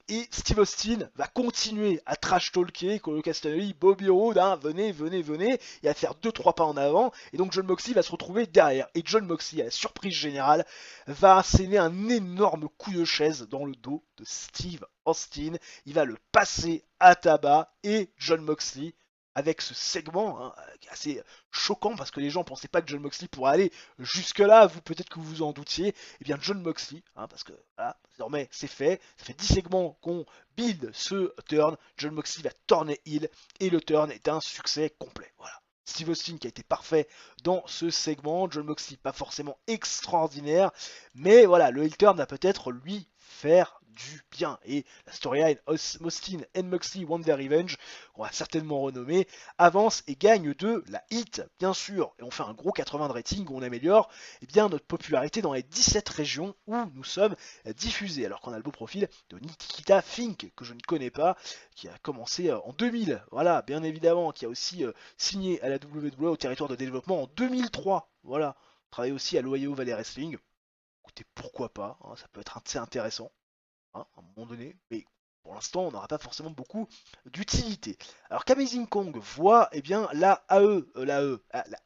et Steve Austin va continuer à trash-talker Claudio Castagnoli, Bobby Roode, venez, venez, venez, et à faire 2-3 pas en avant, et donc John Moxley va se retrouver derrière, et John Moxley, à la surprise générale, va asséner un énorme coup de chaise dans le dos de Steve Austin, il va le passer à tabac, et John Moxley, avec ce segment assez choquant parce que les gens pensaient pas que John Moxley pourrait aller jusque là, vous peut-être que vous vous en doutiez, et bien John Moxley, parce que voilà, désormais c'est fait, ça fait 10 segments qu'on build ce turn, John Moxley va tourner heel et le turn est un succès complet, voilà. Steve Austin qui a été parfait dans ce segment, John Moxley pas forcément extraordinaire, mais voilà, le heel turn va peut-être lui faire du bien. Et la storyline Austin and Moxley Want Their Revenge, qu'on va certainement renommer, avance et gagne de la hit, bien sûr. Et on fait un gros 80 de rating où on améliore bien notre popularité dans les 17 régions où nous sommes diffusés. Alors qu'on a le beau profil de Nikita Fink, que je ne connais pas, qui a commencé en 2000. Voilà, bien évidemment, qui a aussi signé à la WWE au territoire de développement en 2003. Voilà, travaille aussi à l'Ohio Valley Wrestling. Écoutez, pourquoi pas, ça peut être assez intéressant à un moment donné, mais pour l'instant on n'aura pas forcément beaucoup d'utilité. Alors qu'Amazing Kong voit bien la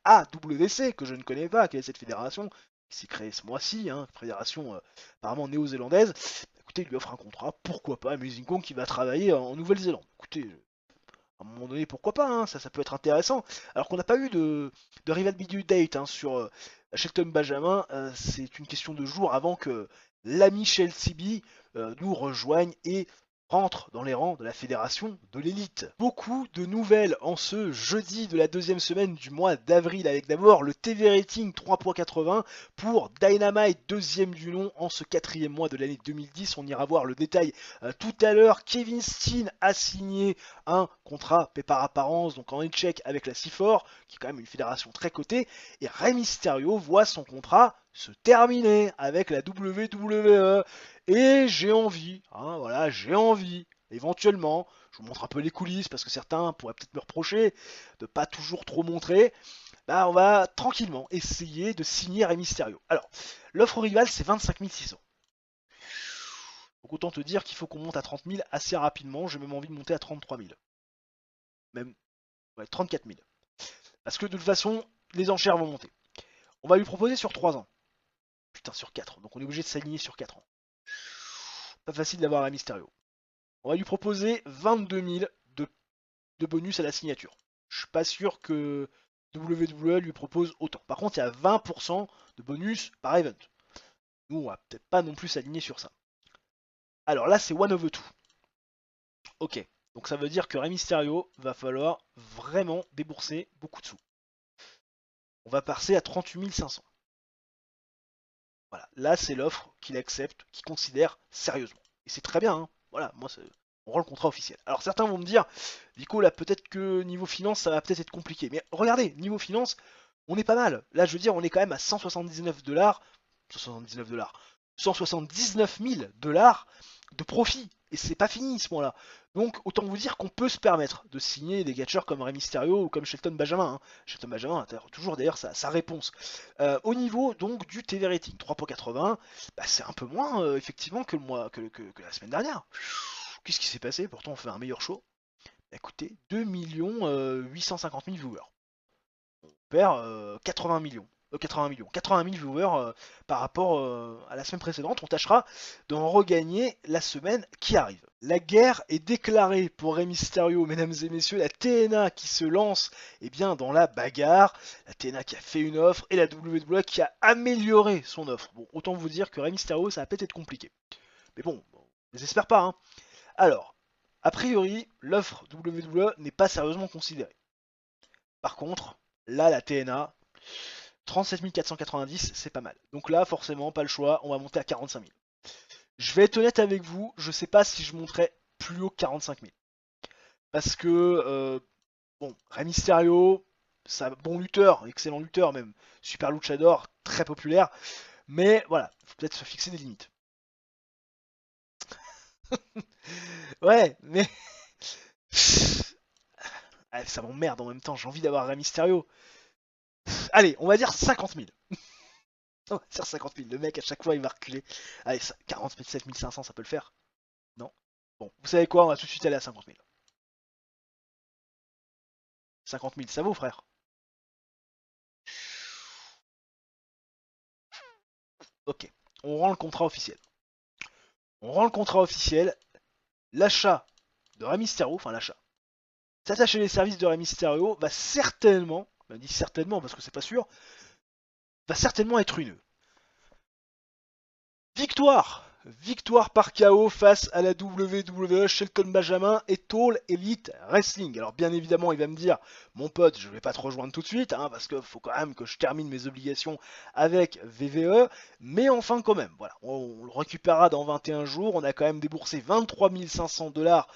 AWC, que je ne connais pas, quelle est cette fédération, qui s'est créée ce mois-ci, fédération apparemment néo-zélandaise, écoutez, il lui offre un contrat, pourquoi pas, Amazing Kong qui va travailler en Nouvelle-Zélande. Écoutez, à un moment donné, pourquoi pas, ça peut être intéressant. Alors qu'on n'a pas eu de rival video date sur Shelton Benjamin, c'est une question de jours avant que l'ami Chelsea B nous rejoigne et rentre dans les rangs de la fédération de l'élite. Beaucoup de nouvelles en ce jeudi de la deuxième semaine du mois d'avril, avec d'abord le TV rating 3.80 pour Dynamite, deuxième du nom en ce quatrième mois de l'année 2010. On ira voir le détail tout à l'heure. Kevin Steen a signé un contrat paix par apparence, donc en échec avec la C4, qui est quand même une fédération très cotée, et Rey Mysterio voit son contrat se terminer avec la WWE. Et j'ai envie, voilà, j'ai envie, éventuellement, je vous montre un peu les coulisses parce que certains pourraient peut-être me reprocher de pas toujours trop montrer. On va tranquillement essayer de signer Rey Mysterio. Alors, l'offre rival c'est 25 600. Donc autant te dire qu'il faut qu'on monte à 30 000 assez rapidement. J'ai même envie de monter à 33 000. Même 34 000. Parce que de toute façon, les enchères vont monter. On va lui proposer sur 3 ans. Putain, sur 4. Donc on est obligé de s'aligner sur 4 ans. Pas facile d'avoir Rey Mysterio. On va lui proposer 22 000 de bonus à la signature. Je suis pas sûr que WWE lui propose autant. Par contre, il y a 20% de bonus par event. Nous, on va peut-être pas non plus s'aligner sur ça. Alors là, c'est one of the two. Ok. Donc ça veut dire que Rey Mysterio va falloir vraiment débourser beaucoup de sous. On va passer à 38 500. Voilà. Là, c'est l'offre qu'il accepte, qu'il considère sérieusement. Et c'est très bien. Voilà, moi, on rend le contrat officiel. Alors certains vont me dire, Vico, là peut-être que niveau finance, ça va peut-être être compliqué. Mais regardez, niveau finance, On est pas mal. Là, je veux dire, on est quand même à 179 dollars, 179 dollars, 179 000 dollars de profit. Et c'est pas fini ce mois-là. Donc, autant vous dire qu'on peut se permettre de signer des catcheurs comme Rey Mysterio ou comme Shelton Benjamin. Hein. Shelton Benjamin a toujours d'ailleurs sa réponse. Au niveau donc du TV rating, 3.80, bah, c'est un peu moins effectivement que le mois que la semaine dernière. Qu'est-ce qui s'est passé? Pourtant, on fait un meilleur show. Écoutez, 2 850 000 viewers. On perd 80 millions. 80 000 viewers par rapport à la semaine précédente. On tâchera d'en regagner la semaine qui arrive. La guerre est déclarée pour Rey Mysterio, mesdames et messieurs. La TNA qui se lance dans la bagarre. La TNA qui a fait une offre et la WWE qui a amélioré son offre. Bon, autant vous dire que Rey Mysterio, ça va peut-être être compliqué. Mais bon, je les espère pas. Hein. Alors, a priori, l'offre WWE n'est pas sérieusement considérée. Par contre, là, la TNA, 37 490, c'est pas mal. Donc là, forcément, pas le choix, on va monter à 45 000. Je vais être honnête avec vous, je sais pas si je monterai plus haut que 45 000. Parce que, bon, Rey Mysterio, c'est un bon lutteur, excellent lutteur même, super luchador, très populaire. Mais voilà, faut peut-être se fixer des limites. Ouais, mais... Ah, ça m'emmerde en même temps, j'ai envie d'avoir Rey Mysterio. Allez, on va dire 50 000. On va dire 50 000. Le mec, à chaque fois, il va reculer. Allez, 47 500, ça peut le faire. Non. Bon, vous savez quoi? On va tout de suite aller à 50 000. 50 000, ça vaut, frère. Ok. On rend le contrat officiel. On rend le contrat officiel. L'achat de Rey Mysterio, enfin l'achat. S'attacher les services de Rey Mysterio va certainement, on dit certainement parce que c'est pas sûr, va certainement être une victoire. Victoire par KO face à la WWE, Shelton Benjamin et Tall Elite Wrestling. Alors bien évidemment, il va me dire, mon pote, je vais pas te rejoindre tout de suite, hein, parce qu'il faut quand même que je termine mes obligations avec VVE, mais enfin quand même, voilà, on le récupérera dans 21 jours, on a quand même déboursé 23 500 dollars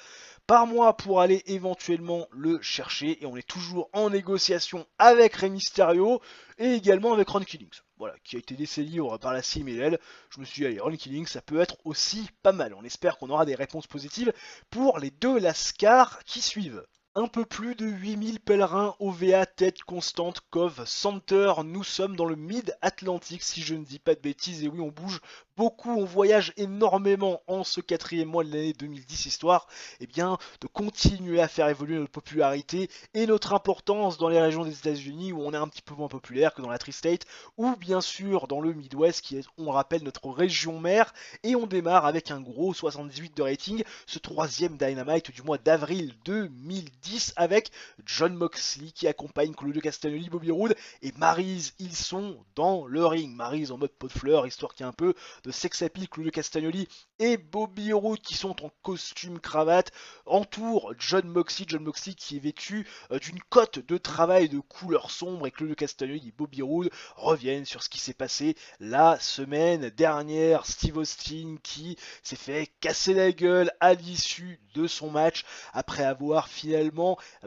par mois pour aller éventuellement le chercher. Et on est toujours en négociation avec Rey Mysterio et également avec Ron Killings. Voilà, qui a été laissé libre par la CMLL. Je me suis dit, allez, Ron Killings, ça peut être aussi pas mal. On espère qu'on aura des réponses positives pour les deux Lascars qui suivent. Un peu plus de 8000 pèlerins OVA tête constante Cove Center. Nous sommes dans le Mid-Atlantique si je ne dis pas de bêtises. Et oui, on bouge beaucoup, on voyage énormément en ce quatrième mois de l'année 2010, histoire de continuer à faire évoluer notre popularité et notre importance dans les régions des États-Unis où on est un petit peu moins populaire que dans la Tri-State ou bien sûr dans le Midwest qui est, on rappelle, notre région mère. Et on démarre avec un gros 78 de rating, ce troisième Dynamite du mois d'avril 2010 avec Jon Moxley qui accompagne Claudio Castagnoli, Bobby Roode et Maryse. Ils sont dans le ring. Maryse en mode pot de fleurs, histoire qu'il y ait un peu de sex appeal. Claudio Castagnoli et Bobby Roode qui sont en costume cravate entourent Jon Moxley qui est vêtu d'une cotte de travail de couleur sombre, et Claudio Castagnoli et Bobby Roode reviennent sur ce qui s'est passé la semaine dernière. Steve Austin qui s'est fait casser la gueule à l'issue de son match après avoir finalement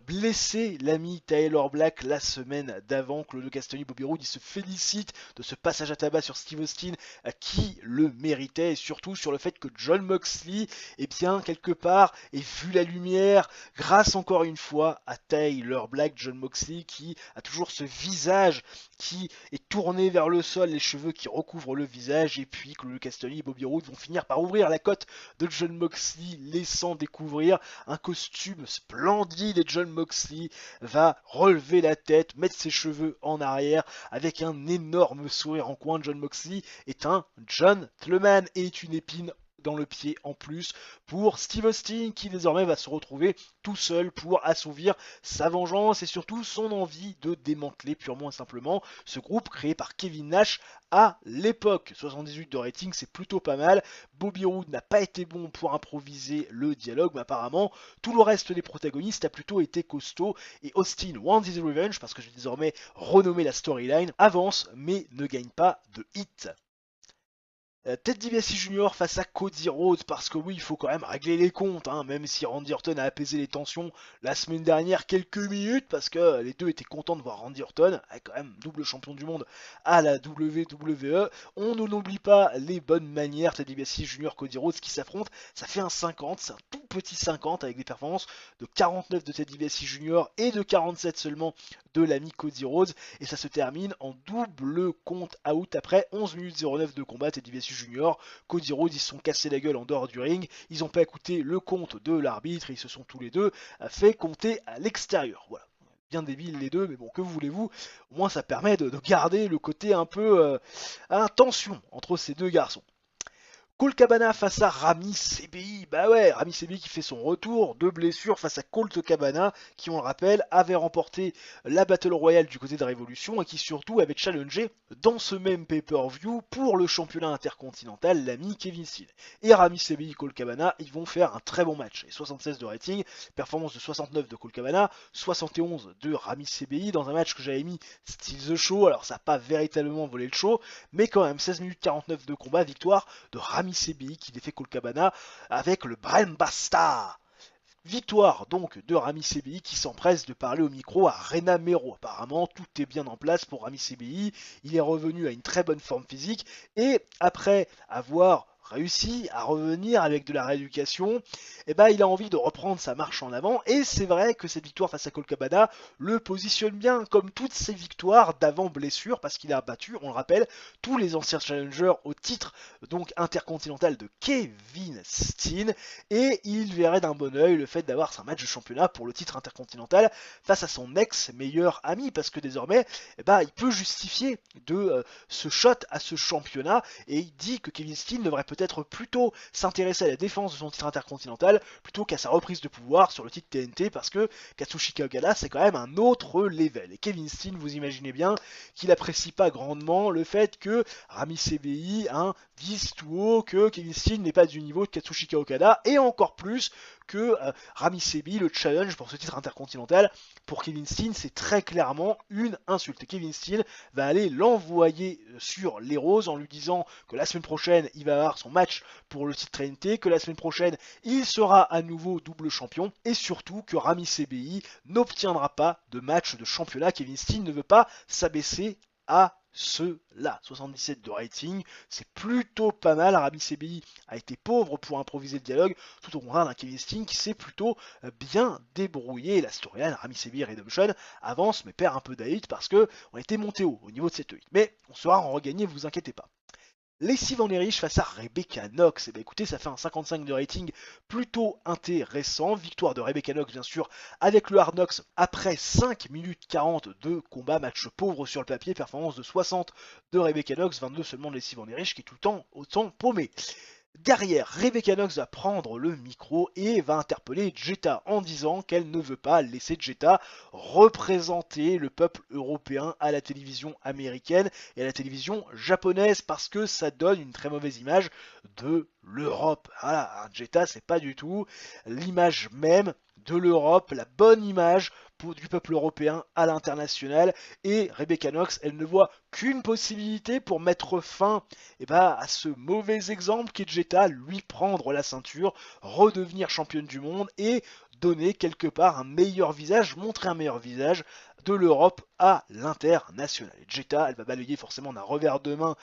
blessé l'ami Tyler Black la semaine d'avant. Claudio Castagnoli et Bobby Roode, ils se félicitent de ce passage à tabac sur Steve Austin qui le méritait, et surtout sur le fait que Jon Moxley, quelque part, ait vu la lumière grâce encore une fois à Tyler Black. Jon Moxley qui a toujours ce visage qui est tourné vers le sol, les cheveux qui recouvrent le visage, et puis Claudio Castagnoli et Bobby Roode vont finir par ouvrir la cote de Jon Moxley, laissant découvrir un costume splendide, et Jon Moxley va relever la tête, mettre ses cheveux en arrière avec un énorme sourire en coin. Jon Moxley est un gentleman et est une épine dans le pied en plus pour Steve Austin, qui désormais va se retrouver tout seul pour assouvir sa vengeance et surtout son envie de démanteler purement et simplement ce groupe créé par Kevin Nash à l'époque. 78 de rating, c'est plutôt pas mal. Bobby Roode n'a pas été bon pour improviser le dialogue, mais apparemment tout le reste des protagonistes a plutôt été costaud, et Austin wants his revenge, parce que j'ai désormais renommé la storyline, avance mais ne gagne pas de hit. Ted DiBiase Jr. face à Cody Rhodes, parce que oui, il faut quand même régler les comptes, hein, même si Randy Orton a apaisé les tensions la semaine dernière quelques minutes, parce que les deux étaient contents de voir Randy Orton, quand même double champion du monde à la WWE. On n'oublie pas les bonnes manières, Ted DiBiase Jr. Cody Rhodes qui s'affrontent, ça fait un 50, c'est un tout petit 50 avec des performances de 49 de Ted DiBiase Jr. et de 47 seulement de l'ami Cody Rhodes, et ça se termine en double compte out après 11 minutes 09 de combat. Ted DiBiase Jr., Cody Rhodes, ils se sont cassés la gueule en dehors du ring, ils n'ont pas écouté le compte de l'arbitre, ils se sont tous les deux fait compter à l'extérieur. Voilà. Bien débiles les deux, mais bon, que voulez-vous, au moins ça permet de garder le côté un peu tension entre ces deux garçons. Colt Cabana face à Ramy CBI, bah ouais, Ramy CBI qui fait son retour de blessure face à Colt Cabana, qui on le rappelle avait remporté la Battle Royale du côté de Révolution et qui surtout avait challengé dans ce même pay-per-view pour le championnat intercontinental l'ami Kevin Steen. Et Ramy CBI et Colt Cabana, ils vont faire un très bon match, et 76 de rating, performance de 69 de Colt Cabana, 71 de Ramy CBI dans un match que j'avais mis style The Show, alors ça n'a pas véritablement volé le show, mais quand même 16 minutes 49 de combat, victoire de Ramy CBI qui défait Colt Cabana avec le Brain Basta. Victoire donc de Ramy CBI qui s'empresse de parler au micro à Rena Mero. Apparemment tout est bien en place pour Ramy CBI, il est revenu à une très bonne forme physique et après avoir réussi à revenir avec de la rééducation, et ben il a envie de reprendre sa marche en avant, et c'est vrai que cette victoire face à Colt Cabana le positionne bien comme toutes ses victoires d'avant blessure, parce qu'il a battu, on le rappelle, tous les anciens challengers au titre donc intercontinental de Kevin Steen, et il verrait d'un bon oeil le fait d'avoir un match de championnat pour le titre intercontinental face à son ex-meilleur ami, parce que désormais eh ben, il peut justifier de ce shot à ce championnat, et il dit que Kevin Steen devrait peut-être plutôt s'intéresser à la défense de son titre intercontinental plutôt qu'à sa reprise de pouvoir sur le titre TNT, parce que Katsushika Okada c'est quand même un autre level, et Kevin Steen, vous imaginez bien qu'il apprécie pas grandement le fait que Ramy CBI dise tout haut que Kevin Steen n'est pas du niveau de Katsushika Okada, et encore plus que Ramy CBI, le challenge pour ce titre intercontinental pour Kevin Steen, c'est très clairement une insulte. Et Kevin Steen va aller l'envoyer sur les roses en lui disant que la semaine prochaine il va avoir son match pour le titre TNT, que la semaine prochaine il sera à nouveau double champion, et surtout que Ramy CBI n'obtiendra pas de match de championnat. Kevin Steen ne veut pas s'abaisser à cela. 77 de rating, c'est plutôt pas mal. Ramy CBI a été pauvre pour improviser le dialogue, tout au contraire d'un Kevin Steen qui s'est plutôt bien débrouillé. La storyline Ramy CBI Redemption avance mais perd un peu d'hit parce que on était monté haut au niveau de cette 8. Mais on sera en regagné, vous inquiétez pas. Lacey Van Erich face à Rebecca Knox. Et bien écoutez, ça fait un 55 de rating plutôt intéressant. Victoire de Rebecca Knox, bien sûr, avec le Hard Knox après 5 minutes 40 de combat. Match pauvre sur le papier. Performance de 60 de Rebecca Knox, 22 seulement de Lacey Van Erich, qui est tout le temps autant paumé. Derrière, Rebecca Knox va prendre le micro et va interpeller Jetta en disant qu'elle ne veut pas laisser Jetta représenter le peuple européen à la télévision américaine et à la télévision japonaise, parce que ça donne une très mauvaise image de l'Europe. Voilà, Jetta, c'est pas du tout l'image même de l'Europe, la bonne image du peuple européen à l'international, et Rebecca Knox, elle ne voit qu'une possibilité pour mettre fin à ce mauvais exemple qu'est Jetta, lui prendre la ceinture, redevenir championne du monde et donner quelque part un meilleur visage, montrer un meilleur visage de l'Europe à l'international. Jetta, elle va balayer forcément d'un revers de main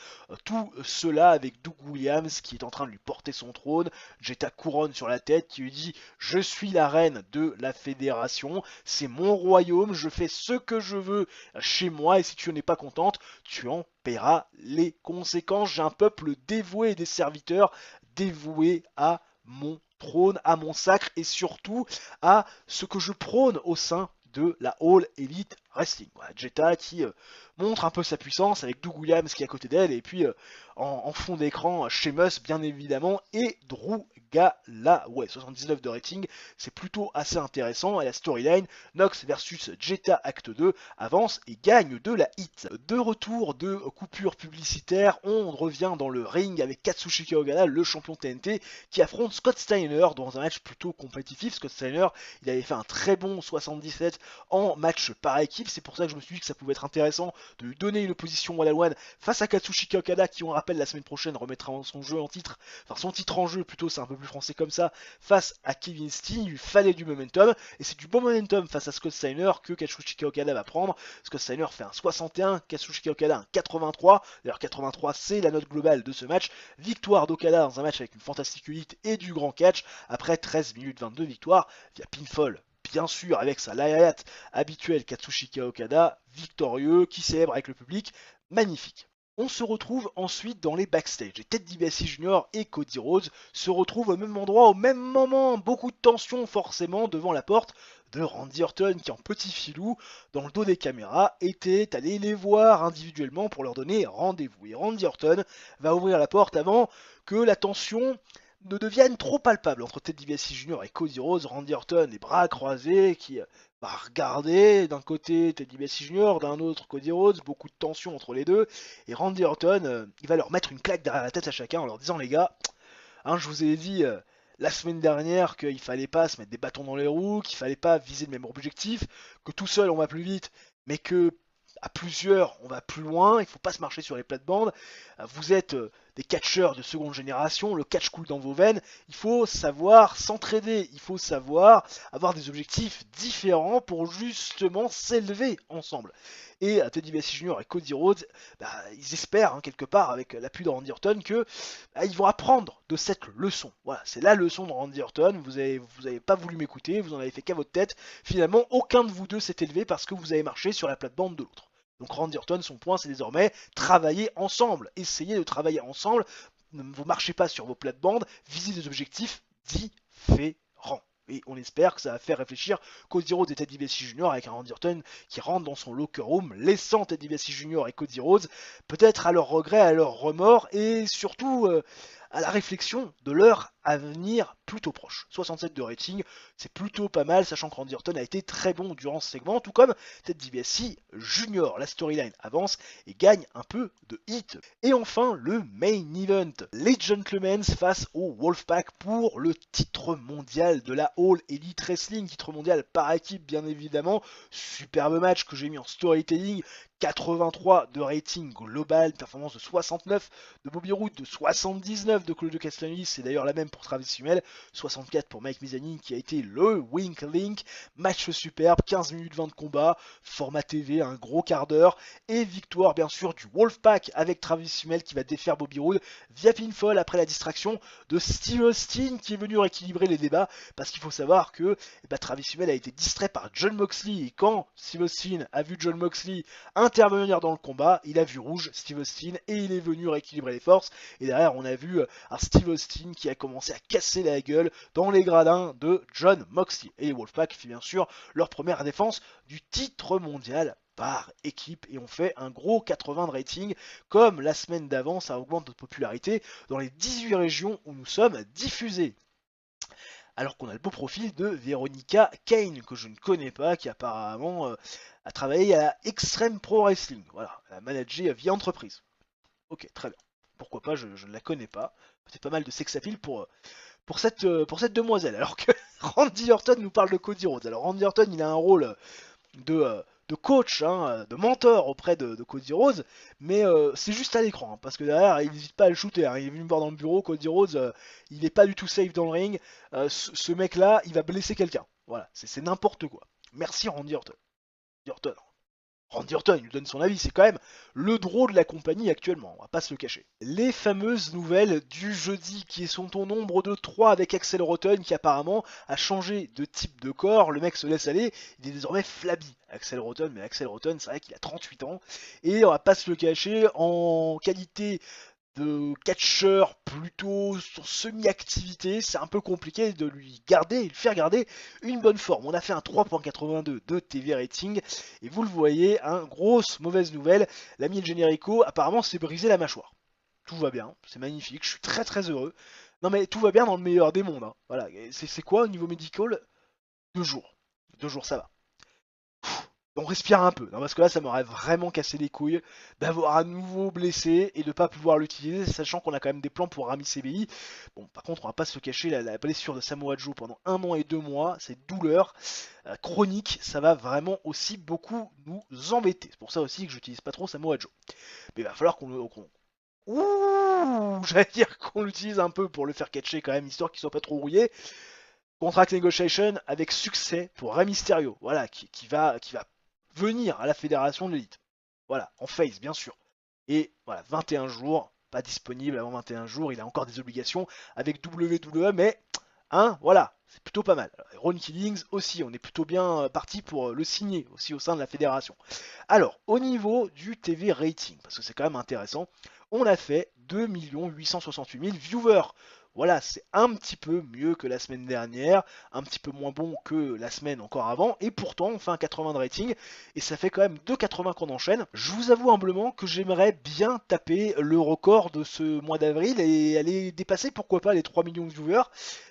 tout cela avec Doug Williams qui est en train de lui porter son trône. Jetta couronne sur la tête, qui lui dit « Je suis la reine de la fédération, c'est mon royaume, je fais ce que je veux chez moi et si tu n'es pas contente, tu en paieras les conséquences. J'ai un peuple dévoué et des serviteurs dévoués à mon trône, à mon sacre et surtout à ce que je prône au sein de la All Elite Wrestling. Voilà, Jetta qui montre un peu sa puissance avec Doug Williams qui est à côté d'elle, et puis en fond d'écran, Sheamus bien évidemment, et Drew Galloway. 79 de rating, c'est plutôt assez intéressant, et la storyline, Knox versus Jetta Acte 2, avance et gagne de la hit. De retour de coupure publicitaire, on revient dans le ring avec Katsushika Okada, le champion TNT, qui affronte Scott Steiner dans un match plutôt compétitif. Scott Steiner, il avait fait un très bon 77 en match par équipe, agressif, c'est pour ça que je me suis dit que ça pouvait être intéressant de lui donner une opposition one-on-one face à Katsushika Okada, qui on le rappelle la semaine prochaine remettra son jeu en titre, enfin son titre en jeu plutôt, c'est un peu plus français comme ça, face à Kevin Steen. Il lui fallait du momentum, et c'est du bon momentum face à Scott Steiner que Katsushika Okada va prendre. Scott Steiner fait un 61, Katsushika Okada un 83, d'ailleurs 83 c'est la note globale de ce match. Victoire d'Okada dans un match avec une fantastique hit et du grand catch, après 13 minutes 22 victoire via pinfall. Bien sûr, avec sa lariat habituelle, Katsushika Okada, victorieux, qui célèbre avec le public, magnifique. On se retrouve ensuite dans les backstage. Et Ted DiBiase Jr. et Cody Rhodes se retrouvent au même endroit, au même moment. Beaucoup de tension forcément devant la porte de Randy Orton qui, en petit filou, dans le dos des caméras, était allé les voir individuellement pour leur donner rendez-vous. Et Randy Orton va ouvrir la porte avant que la tension ne devienne trop palpable entre Ted DiBiase Jr. et Cody Rhodes. Randy Orton, les bras croisés, qui va regarder d'un côté Ted DiBiase Jr., d'un autre Cody Rhodes, beaucoup de tension entre les deux. Et Randy Orton, il va leur mettre une claque derrière la tête à chacun en leur disant: les gars, hein, je vous ai dit la semaine dernière qu'il fallait pas se mettre des bâtons dans les roues, qu'il fallait pas viser le même objectif, que tout seul on va plus vite, mais que à plusieurs on va plus loin, il faut pas se marcher sur les plates-bandes. Vous êtes des catcheurs de seconde génération, le catch coule dans vos veines, il faut savoir s'entraider, il faut savoir avoir des objectifs différents pour justement s'élever ensemble. Et Teddy DiBiase Jr. et Cody Rhodes, ils espèrent quelque part avec l'appui de Randy Orton que ils vont apprendre de cette leçon. Voilà, c'est la leçon de Randy Orton. Vous avez pas voulu m'écouter, vous en avez fait qu'à votre tête. Finalement, aucun de vous deux s'est élevé parce que vous avez marché sur la plate-bande de l'autre. Donc Randy Orton, son point, c'est désormais travailler ensemble. Essayez de travailler ensemble. Ne vous marchez pas sur vos plates-bandes. Visez des objectifs différents. Et on espère que ça va faire réfléchir Cody Rhodes et Ted DiBiase Jr. avec un Randy Orton qui rentre dans son locker room, laissant Ted DiBiase Jr. et Cody Rhodes peut-être à leur regret, à leur remords et surtout à la réflexion de leur avenir plutôt proche. 67 de rating, c'est plutôt pas mal, sachant que Randy Orton a été très bon durant ce segment, tout comme Ted DiBiase Jr. La storyline avance et gagne un peu de hit. Et enfin, le main event, les Gentlemen face au Wolfpack pour le titre mondial de la All Elite Wrestling, titre mondial par équipe bien évidemment. Superbe match que j'ai mis en storytelling. 83 de rating global, performance de 69 de Bobby Roode, de 79 de Claudio Castagnoli, c'est d'ailleurs la même pour Travis Hummel, 64 pour Mike Mizanin qui a été le Wink Link. Match superbe, 15 minutes 20 de combat, format TV, un gros quart d'heure, et victoire bien sûr du Wolfpack avec Travis Hummel qui va défaire Bobby Roode via pinfall après la distraction de Steve Austin qui est venu rééquilibrer les débats, parce qu'il faut savoir que Travis Hummel a été distrait par Jon Moxley, et quand Steve Austin a vu Jon Moxley intervenir dans le combat, il a vu rouge Steve Austin et il est venu rééquilibrer les forces. Et derrière on a vu un Steve Austin qui a commencé à casser la gueule dans les gradins de Jon Moxley. Et les Wolfpack fait bien sûr leur première défense du titre mondial par équipe et on fait un gros 80 de rating. Comme la semaine d'avant, ça augmente notre popularité dans les 18 régions où nous sommes diffusés. Alors qu'on a le beau profil de Veronica Kane, que je ne connais pas, qui apparemment a travaillé à la Extreme Pro Wrestling. Voilà, elle a managé via entreprise. Ok, très bien. Pourquoi pas, je ne la connais pas. C'est pas mal de sex appeal pour cette demoiselle. Alors que Randy Orton nous parle de Cody Rhodes. Alors Randy Orton, il a un rôle de coach, de mentor auprès de Cody Rhodes, mais c'est juste à l'écran, parce que derrière, il n'hésite pas à le shooter. Il est venu me voir dans le bureau, Cody Rhodes, il n'est pas du tout safe dans le ring. Ce mec-là, il va blesser quelqu'un. Voilà, c'est n'importe quoi. Merci Randy Orton. Randy Orton, il nous donne son avis, c'est quand même le draw de la compagnie actuellement, on va pas se le cacher. Les fameuses nouvelles du jeudi qui sont au nombre de 3 avec Axel Rotten qui apparemment a changé de type de corps, le mec se laisse aller, il est désormais flabby. Axel Rotten, mais Axel Rotten c'est vrai qu'il a 38 ans, et on va pas se le cacher, en qualité de catcheur plutôt sur semi-activité, c'est un peu compliqué de lui faire garder une bonne forme. On a fait un 3.82 de TV rating, et vous le voyez, grosse mauvaise nouvelle, l'ami El Generico apparemment s'est brisé la mâchoire. Tout va bien, c'est magnifique, je suis très très heureux. Non mais tout va bien dans le meilleur des mondes. Voilà, c'est quoi au niveau médical? 2 jours. 2 jours ça va. On respire un peu, non, parce que là ça m'aurait vraiment cassé les couilles d'avoir à nouveau blessé et de pas pouvoir l'utiliser, sachant qu'on a quand même des plans pour Rami CBI. Bon, par contre, on va pas se cacher, la blessure de Samoa Joe pendant 1 an et 2 mois, cette douleur chronique, ça va vraiment aussi beaucoup nous embêter. C'est pour ça aussi que j'utilise pas trop Samoa Joe. Mais il va falloir Ouh, j'allais dire qu'on l'utilise un peu pour le faire catcher quand même, histoire qu'il soit pas trop rouillé. Contract negotiation avec succès pour Rey Mysterio, voilà, qui va venir à la fédération de l'élite. Voilà, en face, bien sûr. Et voilà, 21 jours, pas disponible avant 21 jours, il a encore des obligations avec WWE, mais, hein, voilà, c'est plutôt pas mal. Ron Killings aussi, on est plutôt bien parti pour le signer aussi au sein de la fédération. Alors, au niveau du TV rating, parce que c'est quand même intéressant, on a fait 2 868 000 viewers. Voilà, c'est un petit peu mieux que la semaine dernière, un petit peu moins bon que la semaine encore avant, et pourtant on fait un 80 de rating, et ça fait quand même 2,80 qu'on enchaîne. Je vous avoue humblement que j'aimerais bien taper le record de ce mois d'avril et aller dépasser pourquoi pas les 3 millions de viewers,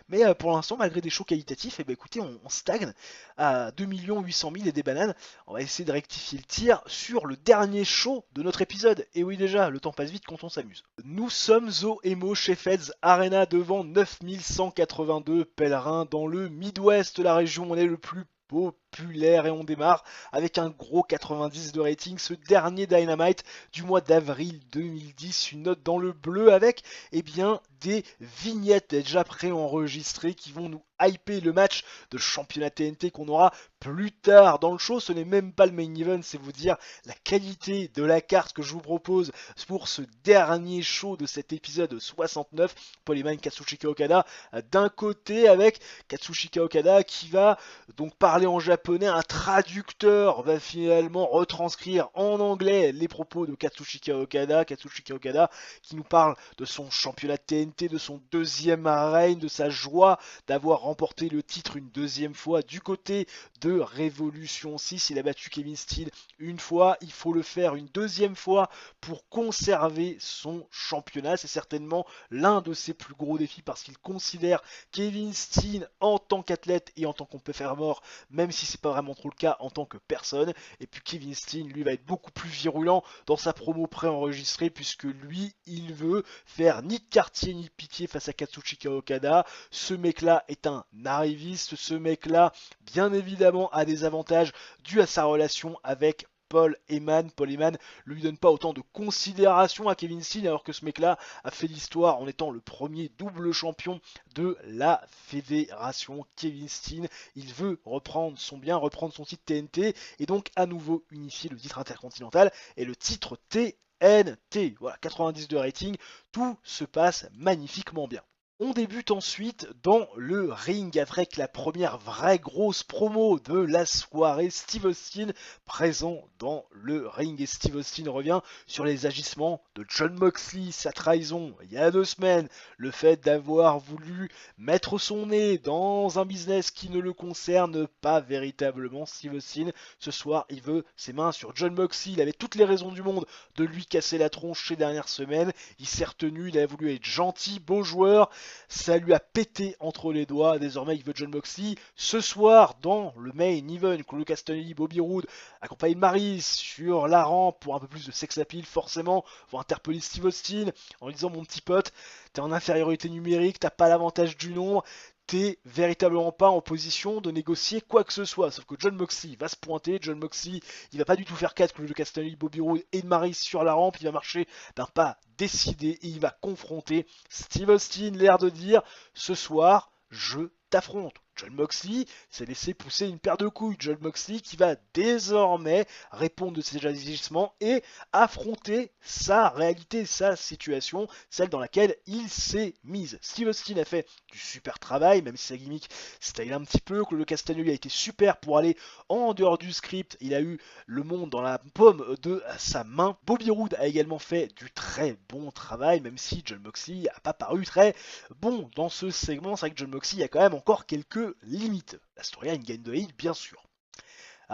mais pour l'instant, malgré des shows qualitatifs, eh ben, écoutez, on stagne à 2 800 000 et des bananes. On va essayer de rectifier le tir sur le dernier show de notre épisode. Et oui déjà, le temps passe vite quand on s'amuse. Nous sommes au Emo Sheffield Arena devant 9182 pèlerins dans le Midwest, la région où on est le plus populaire, et on démarre avec un gros 90 de rating, ce dernier Dynamite du mois d'avril 2010, une note dans le bleu avec bien des vignettes déjà préenregistrées qui vont nous hyper le match de championnat TNT qu'on aura plus tard dans le show. Ce n'est même pas le main event, c'est vous dire la qualité de la carte que je vous propose pour ce dernier show de cet épisode 69. Paul Heyman, Katsushika Okada d'un côté, avec Katsushika Okada qui va donc parler en japonais. Un traducteur va finalement retranscrire en anglais les propos de Katsushika Okada. Katsushika Okada qui nous parle de son championnat TNT, de son deuxième règne, de sa joie d'avoir remporté le titre une deuxième fois du côté de Révolution 6. Il a battu Kevin Steen une fois, il faut le faire une deuxième fois pour conserver son championnat. C'est certainement l'un de ses plus gros défis parce qu'il considère Kevin Steen en tant qu'athlète et en tant qu'on peut faire mort, même si c'est pas vraiment trop le cas en tant que personne. Et puis Kevin Steen, lui, va être beaucoup plus virulent dans sa promo préenregistrée puisque lui, il veut faire ni de quartier ni de pitié face à Katsushika Okada. Ce mec-là est un arriviste, ce mec-là, bien évidemment, a des avantages dus à sa relation avec Paul Heyman. Paul Heyman lui donne pas autant de considération à Kevin Steen alors que ce mec-là a fait l'histoire en étant le premier double champion de la fédération. Kevin Steen, il veut reprendre son bien, reprendre son titre TNT et donc à nouveau unifier le titre intercontinental et le titre TNT. Voilà, 90 de rating, tout se passe magnifiquement bien. On débute ensuite dans le ring avec la première vraie grosse promo de la soirée. Steve Austin présent dans le ring et Steve Austin revient sur les agissements de Jon Moxley, sa trahison il y a 2 semaines, le fait d'avoir voulu mettre son nez dans un business qui ne le concerne pas véritablement. Steve Austin, ce soir, il veut ses mains sur Jon Moxley. Il avait toutes les raisons du monde de lui casser la tronche ces dernières semaines. Il s'est retenu, il a voulu être gentil, beau joueur. Ça lui a pété entre les doigts. Désormais, il veut Jon Moxley. Ce soir, dans le main event, Claudio Castagnoli, Bobby Roode, accompagné de Maryse sur la rampe pour un peu plus de sex appeal, forcément, vont interpeller Steve Austin en lui disant: mon petit pote, t'es en infériorité numérique, t'as pas l'avantage du nombre, t'es véritablement pas en position de négocier quoi que ce soit. Sauf que Jon Moxley va se pointer. Jon Moxley, il va pas du tout faire 4 Claudio Castagnoli, Bobby Roode et de Maryse sur la rampe. Il va marcher d'un pas décidé et il va confronter Steve Austin, l'air de dire: ce soir, je t'affronte. Jon Moxley s'est laissé pousser une paire de couilles. Jon Moxley qui va désormais répondre de ses agissements et affronter sa réalité, sa situation, celle dans laquelle il s'est mise. Steve Austin a fait du super travail, même si sa gimmick style un petit peu. Claudio Castagnoli a été super pour aller en dehors du script. Il a eu le monde dans la paume de sa main. Bobby Roode a également fait du très bon travail, même si Jon Moxley n'a pas paru très bon dans ce segment. C'est vrai que Jon Moxley a quand même encore quelques limite. La storyline gagne de heal, bien sûr.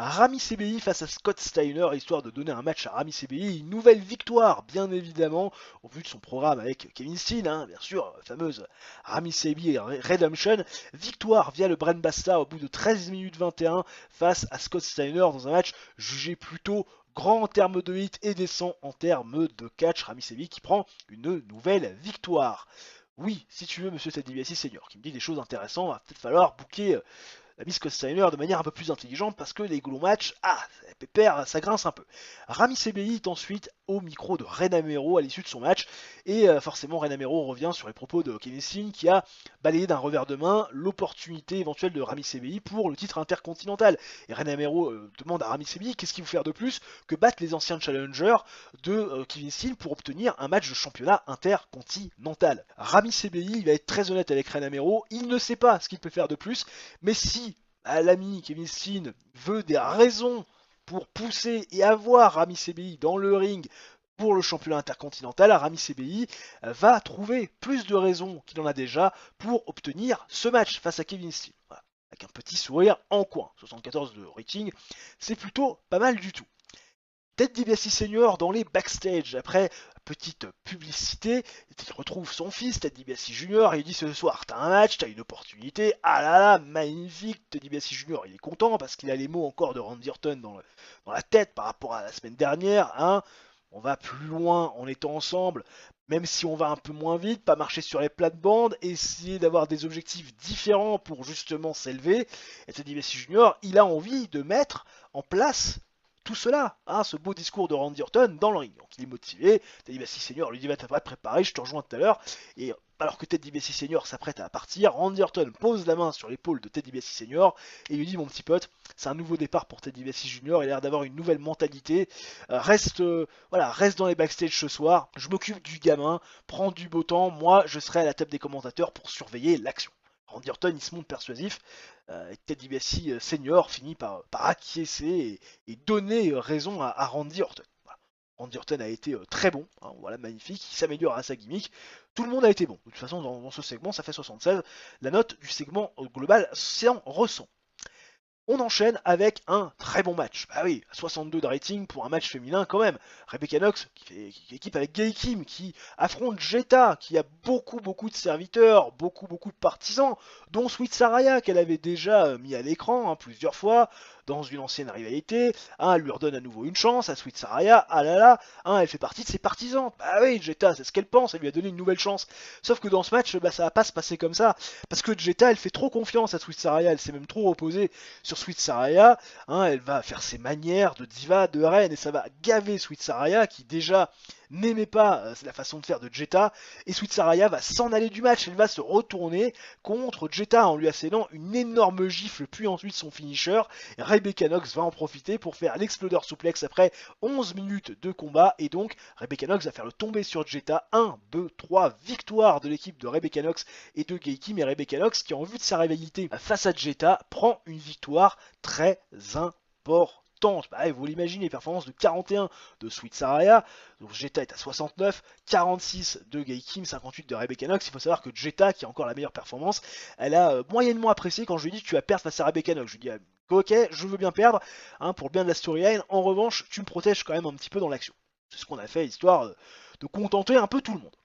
Rami CBI face à Scott Steiner, histoire de donner un match à Rami CBI, une nouvelle victoire bien évidemment, au vu de son programme avec Kevin Steen, hein, bien sûr, fameuse Rami CBI Redemption, victoire via le Brand Basta au bout de 13 minutes 21 face à Scott Steiner dans un match jugé plutôt grand en termes de hit et décent en termes de catch. Rami CBI qui prend une nouvelle victoire. Oui, si tu veux, monsieur Ted DiBiase Senior, qui me dit des choses intéressantes, va peut-être falloir booker la mise Scott Steiner de manière un peu plus intelligente parce que les gros matchs, pépère, ça grince un peu. Rami CBI est ensuite au micro de Ren Amero à l'issue de son match et forcément Ren Amero revient sur les propos de Kevin Steen qui a balayé d'un revers de main l'opportunité éventuelle de Rami CBI pour le titre intercontinental. Et Ren Amero demande à Rami CBI qu'est-ce qu'il faut faire de plus que battre les anciens challengers de Kevin Steen pour obtenir un match de championnat intercontinental. Rami CBI va être très honnête avec Ren Amero, il ne sait pas ce qu'il peut faire de plus, mais si l'ami Kevin Steen veut des raisons pour pousser et avoir Rami CBI dans le ring pour le championnat intercontinental, Rami CBI va trouver plus de raisons qu'il en a déjà pour obtenir ce match face à Kevin Steen. Voilà. Avec un petit sourire en coin. 74 de rating, c'est plutôt pas mal du tout. Ted DiBiase Senior dans les backstage. Après petite publicité, il retrouve son fils Ted DiBiase Junior et il dit ce soir t'as un match, t'as une opportunité. Ah là là, magnifique. Ted DiBiase Junior, il est content parce qu'il a les mots encore de Randy Orton dans la tête par rapport à la semaine dernière. Hein. On va plus loin en étant ensemble, même si on va un peu moins vite, pas marcher sur les plates-bandes, essayer d'avoir des objectifs différents pour justement s'élever. Et Ted DiBiase Junior, il a envie de mettre en place tout cela, hein, ce beau discours de Randy Orton dans le ring. Donc il est motivé, Ted DiBiase Senior lui dit va te préparer, je te rejoins tout à l'heure. Et alors que Ted DiBiase Senior s'apprête à partir, Randy Orton pose la main sur l'épaule de Ted DiBiase Senior et lui dit mon petit pote, c'est un nouveau départ pour Ted DiBiase Junior, il a l'air d'avoir une nouvelle mentalité. Reste dans les backstage ce soir, je m'occupe du gamin, prends du beau temps, moi je serai à la table des commentateurs pour surveiller l'action. Randy Orton, il se montre persuasif. Ted DiBiase Senior finit par acquiescer et donner raison à Randy Orton. Voilà. Randy Orton a été très bon, hein, voilà, magnifique, il s'améliore à sa gimmick. Tout le monde a été bon. De toute façon, dans ce segment, ça fait 76. La note du segment global s'en ressent. On enchaîne avec un très bon match. Bah oui, 62 de rating pour un match féminin quand même. Rebecca Knox qui équipe avec Gail Kim, qui affronte Jetta, qui a beaucoup de serviteurs, beaucoup de partisans, dont Sweet Saraya qu'elle avait déjà mis à l'écran plusieurs fois dans une ancienne rivalité. Elle lui redonne à nouveau une chance à Sweet Saraya. Ah là là, elle fait partie de ses partisans. Bah oui, Jetta, c'est ce qu'elle pense, elle lui a donné une nouvelle chance. Sauf que dans ce match, ça va pas se passer comme ça, parce que Jetta, elle fait trop confiance à Sweet Saraya, elle s'est même trop reposée sur Sweet Saraya, elle va faire ses manières de diva, de reine, et ça va gaver Sweet Saraya, qui déjà n'aimait pas la façon de faire de Jetta, et Sweet Saraya va s'en aller du match, elle va se retourner contre Jetta en lui assénant une énorme gifle, puis ensuite son finisher. Rebecca Knox va en profiter pour faire l'explodeur souplex après 11 minutes de combat, et donc Rebecca Knox va faire le tomber sur Jetta. 1, 2, 3, victoire de l'équipe de Rebecca Knox et de Gail Kim, et Rebecca Knox qui en vue de sa rivalité face à Jetta prend une victoire très importante. Vous l'imaginez, performance de 41 de Sweet Saraya, donc Jetta est à 69, 46 de Gail Kim, 58 de Rebecca Knox. Il faut savoir que Jetta, qui a encore la meilleure performance, elle a moyennement apprécié quand je lui ai dit tu vas perdre face à Rebecca Knox. Je lui ai dit ok, je veux bien perdre, pour le bien de la storyline, en revanche tu me protèges quand même un petit peu dans l'action. C'est ce qu'on a fait, histoire de contenter un peu tout le monde.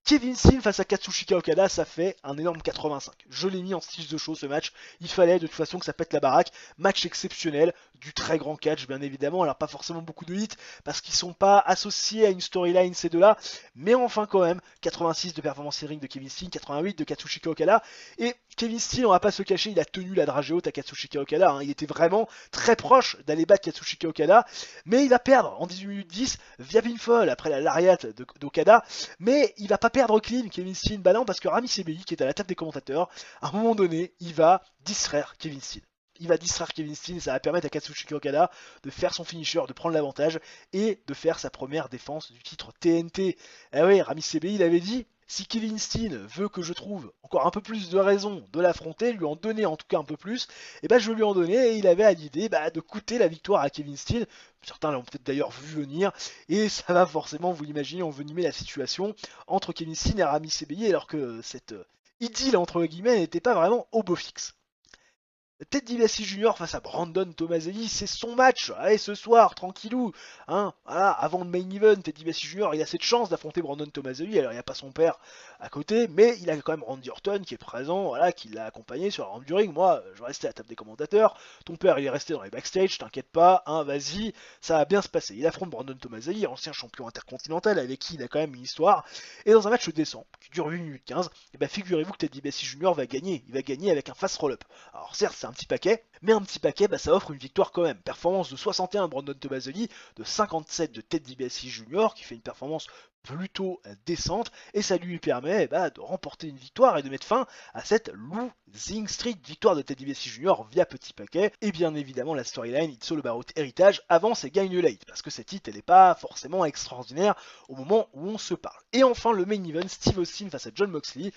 Kevin Steen face à Katsushika Okada, ça fait un énorme 85. Je l'ai mis en style de show ce match. Il fallait de toute façon que ça pète la baraque. Match exceptionnel, du très grand catch bien évidemment. Alors pas forcément beaucoup de hits parce qu'ils sont pas associés à une storyline ces deux-là. Mais enfin quand même, 86 de performance in ring de Kevin Steen, 88 de Katsushika Okada. Et Kevin Steen, on va pas se cacher, il a tenu la dragée haute à Katsushika Okada. Il était vraiment très proche d'aller battre Katsushika Okada. Mais il va perdre en 18 minutes 10 via pinfall après la lariat d'Okada. Mais il va pas perdre clean Kevin Steen, non, parce que Rami CBI qui est à la table des commentateurs, à un moment donné, il va distraire Kevin Steen. Il va distraire Kevin Steen et ça va permettre à Katsushika Okada de faire son finisher, de prendre l'avantage et de faire sa première défense du titre TNT. Eh oui, Rami CBI, il avait dit, si Kevin Steen veut que je trouve encore un peu plus de raisons de l'affronter, lui en donner en tout cas un peu plus, et je vais lui en donner, et il avait à l'idée de coûter la victoire à Kevin Steen. Certains l'ont peut-être d'ailleurs vu venir, et ça va forcément, vous l'imaginez, envenimer la situation entre Kevin Steen et Rami CBI, alors que cette idylle entre guillemets n'était pas vraiment au beau fixe. Ted DiBiase Jr. face à Brandon Tomaselli, c'est son match. Allez, ce soir, tranquillou. Hein, voilà, avant le main event, Ted DiBiase Jr. il a cette chance d'affronter Brandon Tomaselli. Alors, il n'y a pas son père à côté, mais il a quand même Randy Orton qui est présent, voilà, qui l'a accompagné sur la rampe du ring. Moi, je vais rester à la table des commentateurs. Ton père, il est resté dans les backstage, t'inquiète pas, hein, vas-y, ça va bien se passer. Il affronte Brandon Tomaselli, ancien champion intercontinental, avec qui il a quand même une histoire. Et dans un match décent, qui dure 8 minutes 15, et ben figurez-vous que Ted DiBiase Jr. va gagner. Il va gagner avec un fast roll-up. Alors certes, c'est un petit paquet, mais un petit paquet, bah, ça offre une victoire quand même. Performance de 61 de Brandon Tomaselli, de 57 de Ted DiBiase Jr. qui fait une performance plutôt décente, et ça lui permet de remporter une victoire et de mettre fin à cette losing streak. Victoire de Ted DiBiase Jr. via petit paquet, et bien évidemment la storyline It's All About Heritage avance et gagne late, parce que cette hit elle n'est pas forcément extraordinaire au moment où on se parle. Et enfin le main event, Steve Austin face à Jon Moxley.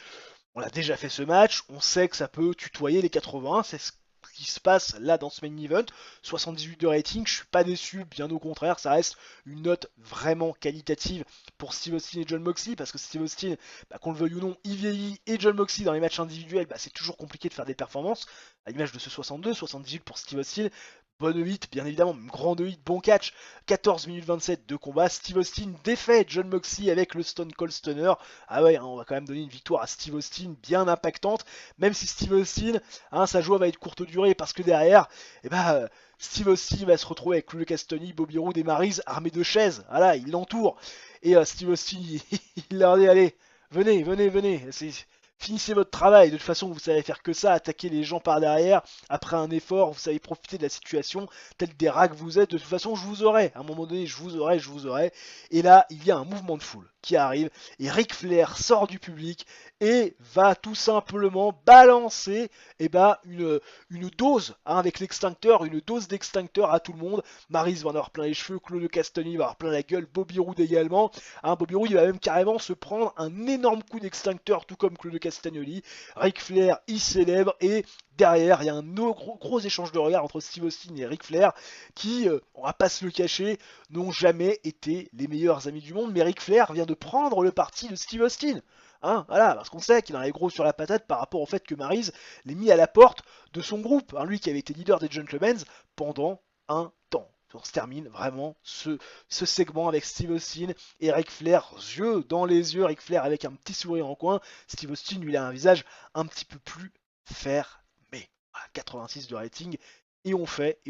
On a déjà fait ce match, on sait que ça peut tutoyer les 80, c'est ce qui se passe là dans ce main event. 78 de rating, je suis pas déçu, bien au contraire, ça reste une note vraiment qualitative pour Steve Austin et Jon Moxley, parce que Steve Austin, qu'on le veuille ou non, il vieillit, et Jon Moxley dans les matchs individuels, c'est toujours compliqué de faire des performances, à l'image de ce 62, 78 pour Steve Austin. Bonne hit, bien évidemment, grande hit, bon catch, 14 minutes 27 de combat. Steve Austin défait Jon Moxley avec le Stone Cold Stunner. Ah ouais, hein, on va quand même donner une victoire à Steve Austin bien impactante, même si Steve Austin, sa joie va être courte durée parce que derrière, Steve Austin va se retrouver avec Claudio Castagnoli, Bobby Roode et Maryse armés de chaises. Voilà, il l'entoure. Et Steve Austin, il leur dit allez, venez, venez, venez. Finissez votre travail, de toute façon vous savez faire que ça, attaquer les gens par derrière, après un effort, vous savez profiter de la situation, tel des rats que vous êtes, de toute façon je vous aurai, à un moment donné je vous aurai, et là il y a un mouvement de foule qui arrive, et Ric Flair sort du public, et va tout simplement balancer une dose, avec l'extincteur, une dose d'extincteur à tout le monde. Maryse va en avoir plein les cheveux, Claudio Castagnoli va avoir plein la gueule, Bobby Roode également. Bobby Roode il va même carrément se prendre un énorme coup d'extincteur, tout comme Claudio Castagnoli. Ric Flair il célèbre, et derrière il y a un gros échange de regards entre Steve Austin et Ric Flair qui, on va pas se le cacher, n'ont jamais été les meilleurs amis du monde, mais Ric Flair vient de prendre le parti de Steve Austin. Voilà, parce qu'on sait qu'il en est gros sur la patate par rapport au fait que Maryse l'ait mis à la porte de son groupe, lui qui avait été leader des Gentlemen pendant un temps. On se termine vraiment ce segment avec Steve Austin et Ric Flair, yeux dans les yeux, Ric Flair avec un petit sourire en coin. Steve Austin, lui, il a un visage un petit peu plus fermé. Voilà, 86 de rating, et on fait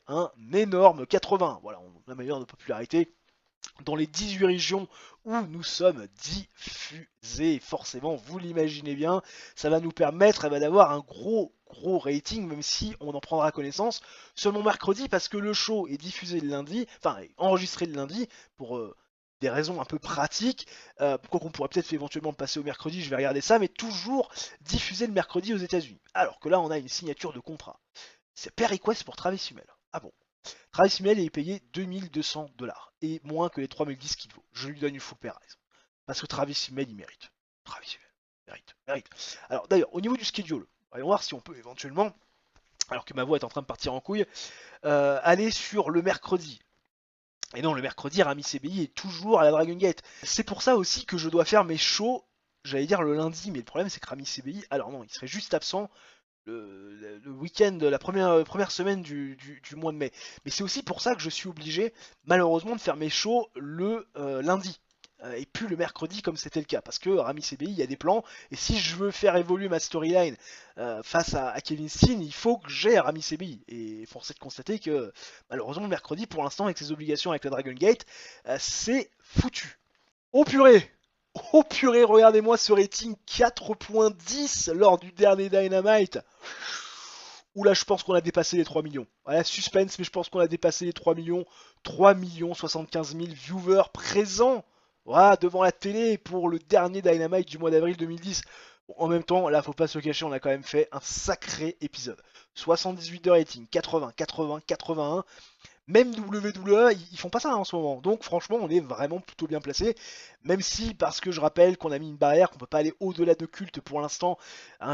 un énorme 80. Voilà, on a meilleure de popularité dans les 18 régions où nous sommes diffusés. Forcément, vous l'imaginez bien, ça va nous permettre d'avoir un gros rating, même si on en prendra connaissance seulement mercredi, parce que le show est diffusé le lundi, enregistré le lundi, pour des raisons un peu pratiques, pourquoi qu'on pourrait peut-être éventuellement passer au mercredi, je vais regarder ça, mais toujours diffusé le mercredi aux États-Unis. Alors que là, on a une signature de contrat. C'est per request pour Travis Hummel. Ah bon? Travis Hummel est payé 2200 $, et moins que les 3010 qu'il vaut. Je lui donne une full paire raison. Parce que Travis Hummel, il mérite. Travis Hummel, mérite. Alors d'ailleurs, au niveau du schedule, voyons voir si on peut éventuellement, alors que ma voix est en train de partir en couille, aller sur le mercredi. Et non, le mercredi, Rami CBI est toujours à la Dragon Gate. C'est pour ça aussi que je dois faire mes shows, j'allais dire le lundi, mais le problème c'est que Rami CBI, alors non, il serait juste absent le week-end, la première semaine du mois de mai. Mais c'est aussi pour ça que je suis obligé, malheureusement, de faire mes shows le lundi. Et plus le mercredi comme c'était le cas. Parce que Rami CBI, il y a des plans. Et si je veux faire évoluer ma storyline face à Kevin Steen, il faut que j'ai Rami CBI. Et force est de constater que malheureusement, le mercredi, pour l'instant, avec ses obligations avec la Dragon Gate, c'est foutu. Oh purée! Oh purée, regardez-moi ce rating 4.10 lors du dernier Dynamite. Oula, je pense qu'on a dépassé les 3 millions. Voilà, suspense, mais je pense qu'on a dépassé les 3 millions. 3 75 000 viewers présents, voilà, devant la télé pour le dernier Dynamite du mois d'avril 2010. Bon, en même temps, là, faut pas se cacher, on a quand même fait un sacré épisode. 78 de rating, 80, 80, 81. Même WWE, ils font pas ça en ce moment. Donc franchement, on est vraiment plutôt bien placé. Même si, parce que je rappelle qu'on a mis une barrière, qu'on peut pas aller au-delà de culte pour l'instant.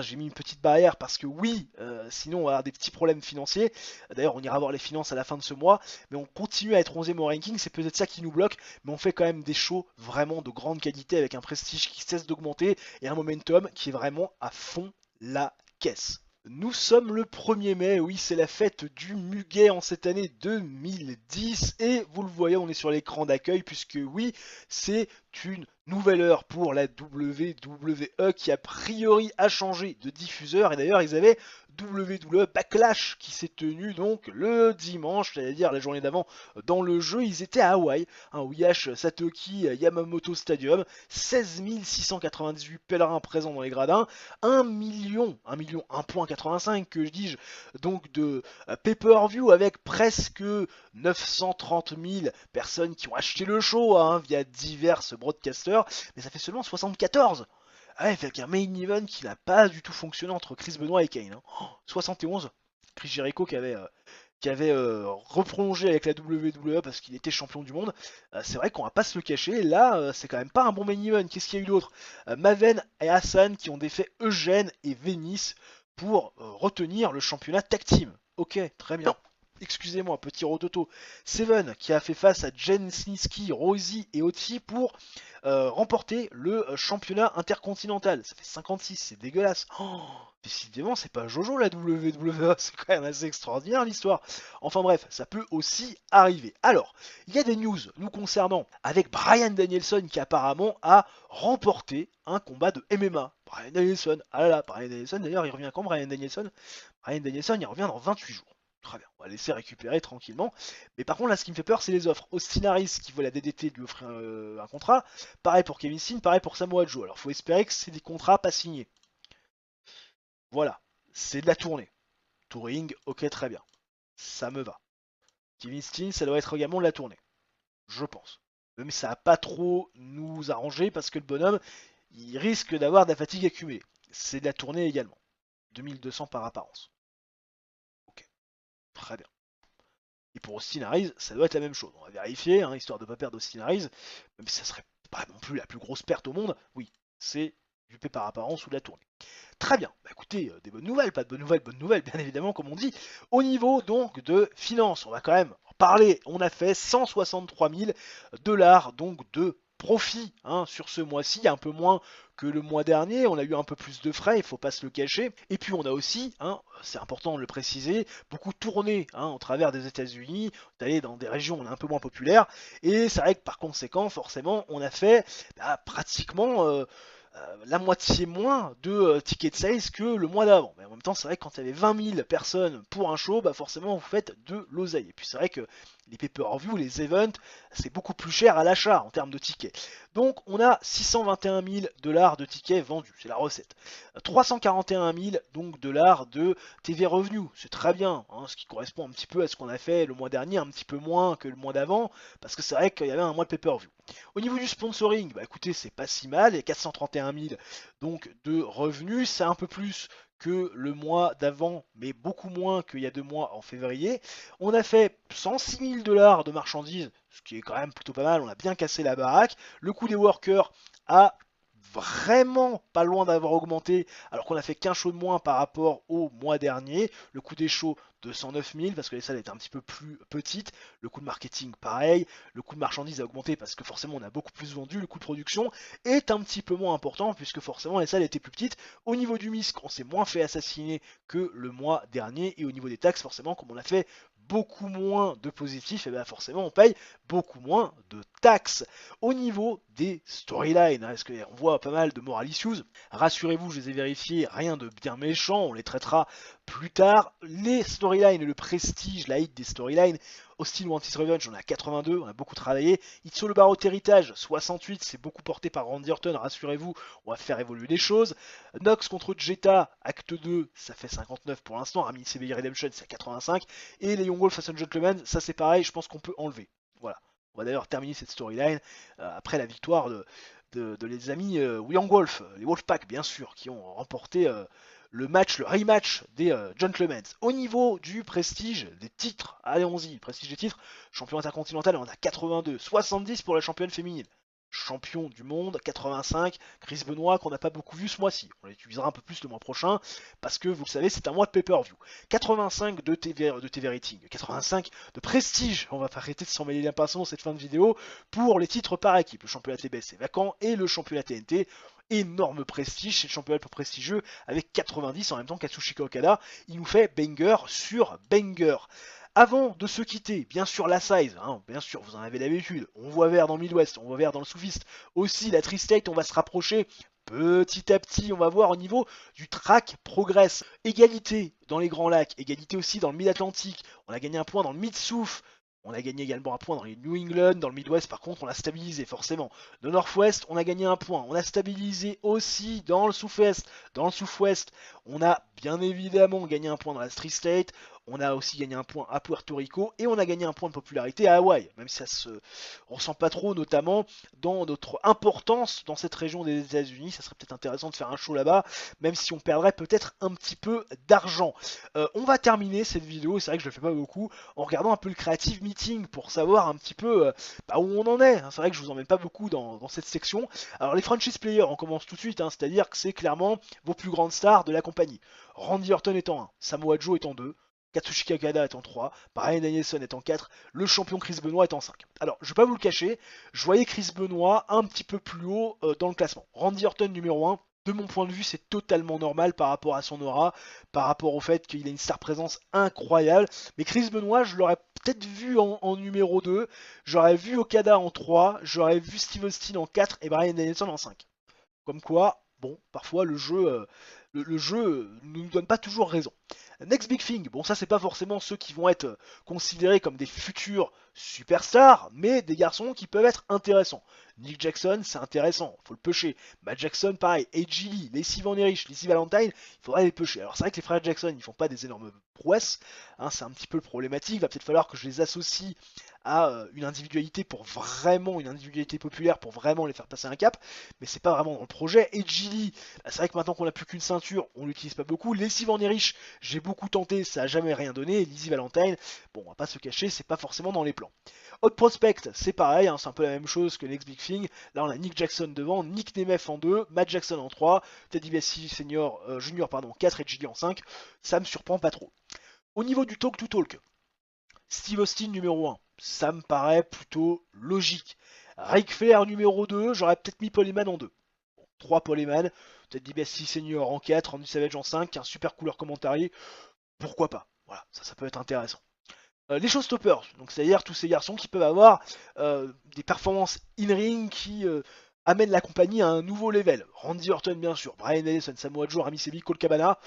J'ai mis une petite barrière parce que oui, sinon on va avoir des petits problèmes financiers. D'ailleurs, on ira voir les finances à la fin de ce mois. Mais on continue à être 11e au ranking, c'est peut-être ça qui nous bloque. Mais on fait quand même des shows vraiment de grande qualité avec un prestige qui cesse d'augmenter et un momentum qui est vraiment à fond la caisse. Nous sommes le 1er mai, oui, c'est la fête du muguet en cette année 2010 et vous le voyez, on est sur l'écran d'accueil puisque oui, c'est une nouvelle heure pour la WWE qui a priori a changé de diffuseur et d'ailleurs ils avaient WWE Backlash qui s'est tenu donc le dimanche, c'est-à-dire la journée d'avant dans le jeu, ils étaient à Hawaï, au Yash Satoki Yamamoto Stadium, 16 698 pèlerins présents dans les gradins, 1,85 que je dis-je, donc de pay-per-view avec presque 930 000 personnes qui ont acheté le show via divers broadcasters, mais ça fait seulement 74. Ah ouais, avec un main event qui n'a pas du tout fonctionné entre Chris Benoit et Kane. 71, Chris Jericho qui avait reprolongé avec la WWE parce qu'il était champion du monde. C'est vrai qu'on va pas se le cacher, là c'est quand même pas un bon main event. Qu'est-ce qu'il y a eu d'autre? Maven et Hassan qui ont défait Eugène et Vénis pour retenir le championnat tag team. Ok, très bien. Excusez-moi, petit rototo. Seven qui a fait face à Jen Snitsky, Rosie et Otzi pour remporter le championnat intercontinental. Ça fait 56, c'est dégueulasse. Décidément, c'est pas Jojo la WWE, c'est quand même assez extraordinaire l'histoire. Enfin bref, ça peut aussi arriver. Alors, il y a des news nous concernant avec Bryan Danielson qui apparemment a remporté un combat de MMA. Bryan Danielson, ah là là, Bryan Danielson d'ailleurs, il revient quand Bryan Danielson? Bryan Danielson, il revient dans 28 jours. Très bien, on va laisser récupérer tranquillement. Mais par contre, là, ce qui me fait peur, c'est les offres. Austin Harris qui veut la DDT lui offrir un contrat. Pareil pour Kevin Steen, pareil pour Samoa Joe. Alors, faut espérer que c'est des contrats pas signés. Voilà, c'est de la tournée. Touring, ok, très bien. Ça me va. Kevin Steen, ça doit être également de la tournée. Je pense. Mais ça va pas trop nous arranger parce que le bonhomme, il risque d'avoir de la fatigue accumulée. C'est de la tournée également. 2200 par apparence. Ok, très bien. Et pour Austin Harris, ça doit être la même chose. On va vérifier, histoire de ne pas perdre Austin Harris. Même si ça serait pas non plus la plus grosse perte au monde. Oui, c'est du P par apparence ou de la tournée. Très bien, bah écoutez, des bonnes nouvelles, pas de bonnes nouvelles, bien évidemment, comme on dit. Au niveau donc de finances, on va quand même en parler. On a fait 163 000 $ donc de profit sur ce mois-ci, un peu moins que le mois dernier. On a eu un peu plus de frais, il faut pas se le cacher. Et puis on a aussi, c'est important de le préciser, beaucoup tourné au travers des États-Unis, d'aller dans des régions où on est un peu moins populaire. Et c'est vrai que par conséquent, forcément, on a fait pratiquement la moitié moins de tickets de sales que le mois d'avant. Mais en même temps, c'est vrai que quand il y avait 20 000 personnes pour un show, forcément vous faites de l'oseille. Et puis c'est vrai que les pay-per-view, les events, c'est beaucoup plus cher à l'achat en termes de tickets. Donc on a 621 000 $ de tickets vendus, c'est la recette. 341 000 donc dollars de TV revenus, c'est très bien, ce qui correspond un petit peu à ce qu'on a fait le mois dernier, un petit peu moins que le mois d'avant, parce que c'est vrai qu'il y avait un mois de pay-per-view. Au niveau du sponsoring, écoutez, c'est pas si mal, il y a 431 000 donc de revenus, c'est un peu plus que le mois d'avant, mais beaucoup moins qu'il y a 2 mois en février. On a fait 106 000 $ de marchandises, ce qui est quand même plutôt pas mal, on a bien cassé la baraque. Le coût des workers a vraiment pas loin d'avoir augmenté, alors qu'on a fait qu'un show de moins par rapport au mois dernier. Le coût des shows 209 000 parce que les salles étaient un petit peu plus petites. Le coût de marketing pareil. Le coût de marchandises a augmenté parce que forcément on a beaucoup plus vendu. Le coût de production est un petit peu moins important puisque forcément les salles étaient plus petites. Au niveau du MISC, on s'est moins fait assassiner que le mois dernier. Et au niveau des taxes, forcément, comme on a fait beaucoup moins de positifs, et bien forcément on paye beaucoup moins de taxes. Au niveau des storylines, parce qu'on voit pas mal de moral issues, rassurez-vous, je les ai vérifiés, rien de bien méchant, on les traitera plus tard. Les storylines et le prestige, la hit des storylines, Austin Wantis Revenge, on a 82, on a beaucoup travaillé. It's All About Heritage, 68, c'est beaucoup porté par Randy Orton, rassurez-vous, on va faire évoluer les choses. Nox contre Jetta, acte 2, ça fait 59 pour l'instant. Rami CBI Redemption, c'est à 85. Et les Young Wolf Fashion Gentlemen, ça c'est pareil, je pense qu'on peut enlever. Voilà. On va d'ailleurs terminer cette storyline après la victoire de les amis Young Wolf, les Wolfpack bien sûr, qui ont remporté le match, le rematch des Gentlemen. Au niveau du prestige des titres, allons-y, prestige des titres, champion intercontinental, on a 82, 70 pour la championne féminine. Champion du monde, 85, Chris Benoit qu'on n'a pas beaucoup vu ce mois-ci. On l'utilisera un peu plus le mois prochain parce que vous le savez, c'est un mois de pay-per-view. 85 de TV rating, 85 de prestige. On va pas arrêter de s'en mêler l'impatience cette fin de vidéo pour les titres par équipe. Le championnat TBS est vacant et le championnat TNT énorme prestige, c'est le championnat le plus prestigieux avec 90. En même temps, Katsushika Okada, il nous fait banger sur banger. Avant de se quitter, bien sûr la size, hein, bien sûr vous en avez l'habitude, on voit vert dans le Midwest, on voit vert dans le Soufist, aussi la Tri-State, on va se rapprocher petit à petit, on va voir au niveau du track progress. Égalité dans les Grands Lacs, égalité aussi dans le Mid-Atlantique, on a gagné un point dans le Mid-Souf, on a gagné également un point dans les New England, dans le Midwest par contre on a stabilisé forcément. Dans le Northwest on a gagné un point, on a stabilisé aussi dans le Southwest, on a bien évidemment gagné un point dans la Street State, on a aussi gagné un point à Puerto Rico et on a gagné un point de popularité à Hawaï, même si ça se ressent pas trop, notamment dans notre importance dans cette région des États-Unis. Ça serait peut-être intéressant de faire un show là-bas, même si on perdrait peut-être un petit peu d'argent. On va terminer cette vidéo, c'est vrai que je le fais pas beaucoup, en regardant un peu le Creative Meeting pour savoir un petit peu où on en est. C'est vrai que je vous emmène pas beaucoup dans cette section. Alors les franchise players, on commence tout de suite, c'est-à-dire que c'est clairement vos plus grandes stars de la compagnie. Randy Orton étant 1, Samoa Joe étant 2, Katsushika Okada est en 3, Bryan Danielson est en 4, le champion Chris Benoit est en 5. Alors, je vais pas vous le cacher, je voyais Chris Benoit un petit peu plus haut dans le classement. Randy Orton numéro 1, de mon point de vue, c'est totalement normal par rapport à son aura, par rapport au fait qu'il a une star présence incroyable. Mais Chris Benoit, je l'aurais peut-être vu en numéro 2, j'aurais vu Okada en 3, j'aurais vu Steve Austin en 4 et Bryan Danielson en 5. Comme quoi, bon, parfois le jeu ne nous donne pas toujours raison. Next Big Thing, bon ça c'est pas forcément ceux qui vont être considérés comme des futurs superstars, mais des garçons qui peuvent être intéressants. Nick Jackson, c'est intéressant, faut le pusher. Matt Jackson, pareil. AJ Lee, Lacey Van Erich, Lacey Valentine, il faudra les pusher. Alors c'est vrai que les frères Jackson, ils font pas des énormes prouesses, hein, c'est un petit peu problématique, il va peut-être falloir que je les associe à une individualité une individualité populaire pour vraiment les faire passer un cap, mais c'est pas vraiment dans le projet. AJ Lee, c'est vrai que maintenant qu'on a plus qu'une ceinture, on l'utilise pas beaucoup. Lacey Van Erich, j'ai beaucoup tenté, ça a jamais rien donné. Lizzie Valentine, bon, on va pas se cacher, c'est pas forcément dans les plans. Hot Prospect, c'est pareil, hein, c'est un peu la même chose que Next Big Thing. Là, on a Nick Jackson devant, Nick Nemeth en 2, Matt Jackson en 3, Teddy DiBiase Senior, Junior pardon, 4 et Gilly en 5. Ça me surprend pas trop. Au niveau du talk to talk, Steve Austin numéro 1, ça me paraît plutôt logique. Ric Flair numéro 2, j'aurais peut-être mis Paul Heyman en 2. Bon, 3 Paul Heyman, peut-être DiBiase Senior en 4, Randy Savage en 5, un super couleur commentarié, pourquoi pas. Voilà, ça peut être intéressant. Les showstoppers, donc c'est-à-dire tous ces garçons qui peuvent avoir des performances in-ring qui amènent la compagnie à un nouveau level. Randy Orton bien sûr, Bryan Danielson, Samoa Joe, Rami Sebi, Colt Cabana.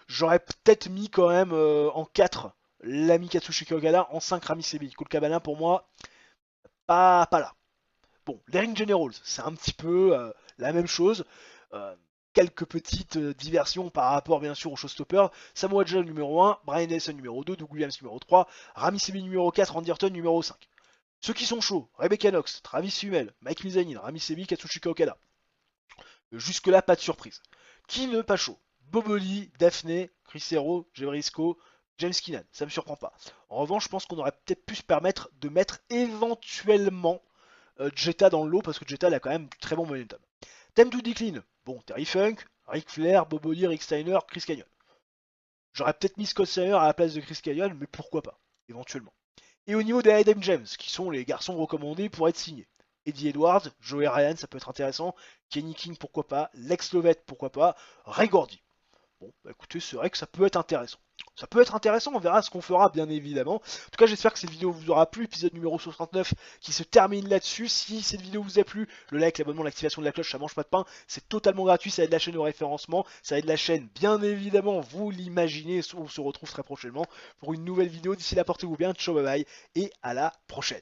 J'aurais peut-être mis quand même en 4 l'ami Katsushika Okada, en 5 Rami Sebi. Colt Cabana pour moi, pas là. Bon, les Ring Generals, c'est un petit peu la même chose. Quelques petites diversions par rapport bien sûr au showstopper. Samoa Joe numéro 1, Bryan Danielson numéro 2, Doug Williams numéro 3, Rami Sebi numéro 4, Randy Orton numéro 5. Ceux qui sont chauds, Rebecca Knox, Travis Hummel, Mike Mizanin, Rami Sebi, Katsushika Okada. Jusque là, pas de surprise. Qui ne pas chaud? Boboli, Daphné, Chris Hero, Jericho, James Keenan, ça me surprend pas. En revanche, je pense qu'on aurait peut-être pu se permettre de mettre éventuellement Jetta dans le lot parce que Jetta a quand même du très bon momentum. Time to Decline, bon, Terry Funk, Ric Flair, Boboli, Rick Steiner, Chris Canyon. J'aurais peut-être mis Scott Steiner à la place de Chris Canyon, mais pourquoi pas, éventuellement. Et au niveau des Adam James, qui sont les garçons recommandés pour être signés. Eddie Edwards, Joey Ryan, ça peut être intéressant. Kenny King, pourquoi pas. Lex Lovett, pourquoi pas. Ray Gordy. Bon, bah écoutez, c'est vrai que ça peut être intéressant. Ça peut être intéressant, on verra ce qu'on fera bien évidemment. En tout cas, j'espère que cette vidéo vous aura plu, épisode numéro 69 qui se termine là-dessus. Si cette vidéo vous a plu, le like, l'abonnement, l'activation de la cloche, ça mange pas de pain, c'est totalement gratuit, ça aide la chaîne au référencement, ça aide la chaîne bien évidemment, vous l'imaginez, on se retrouve très prochainement pour une nouvelle vidéo. D'ici là, portez-vous bien, ciao bye bye et à la prochaine.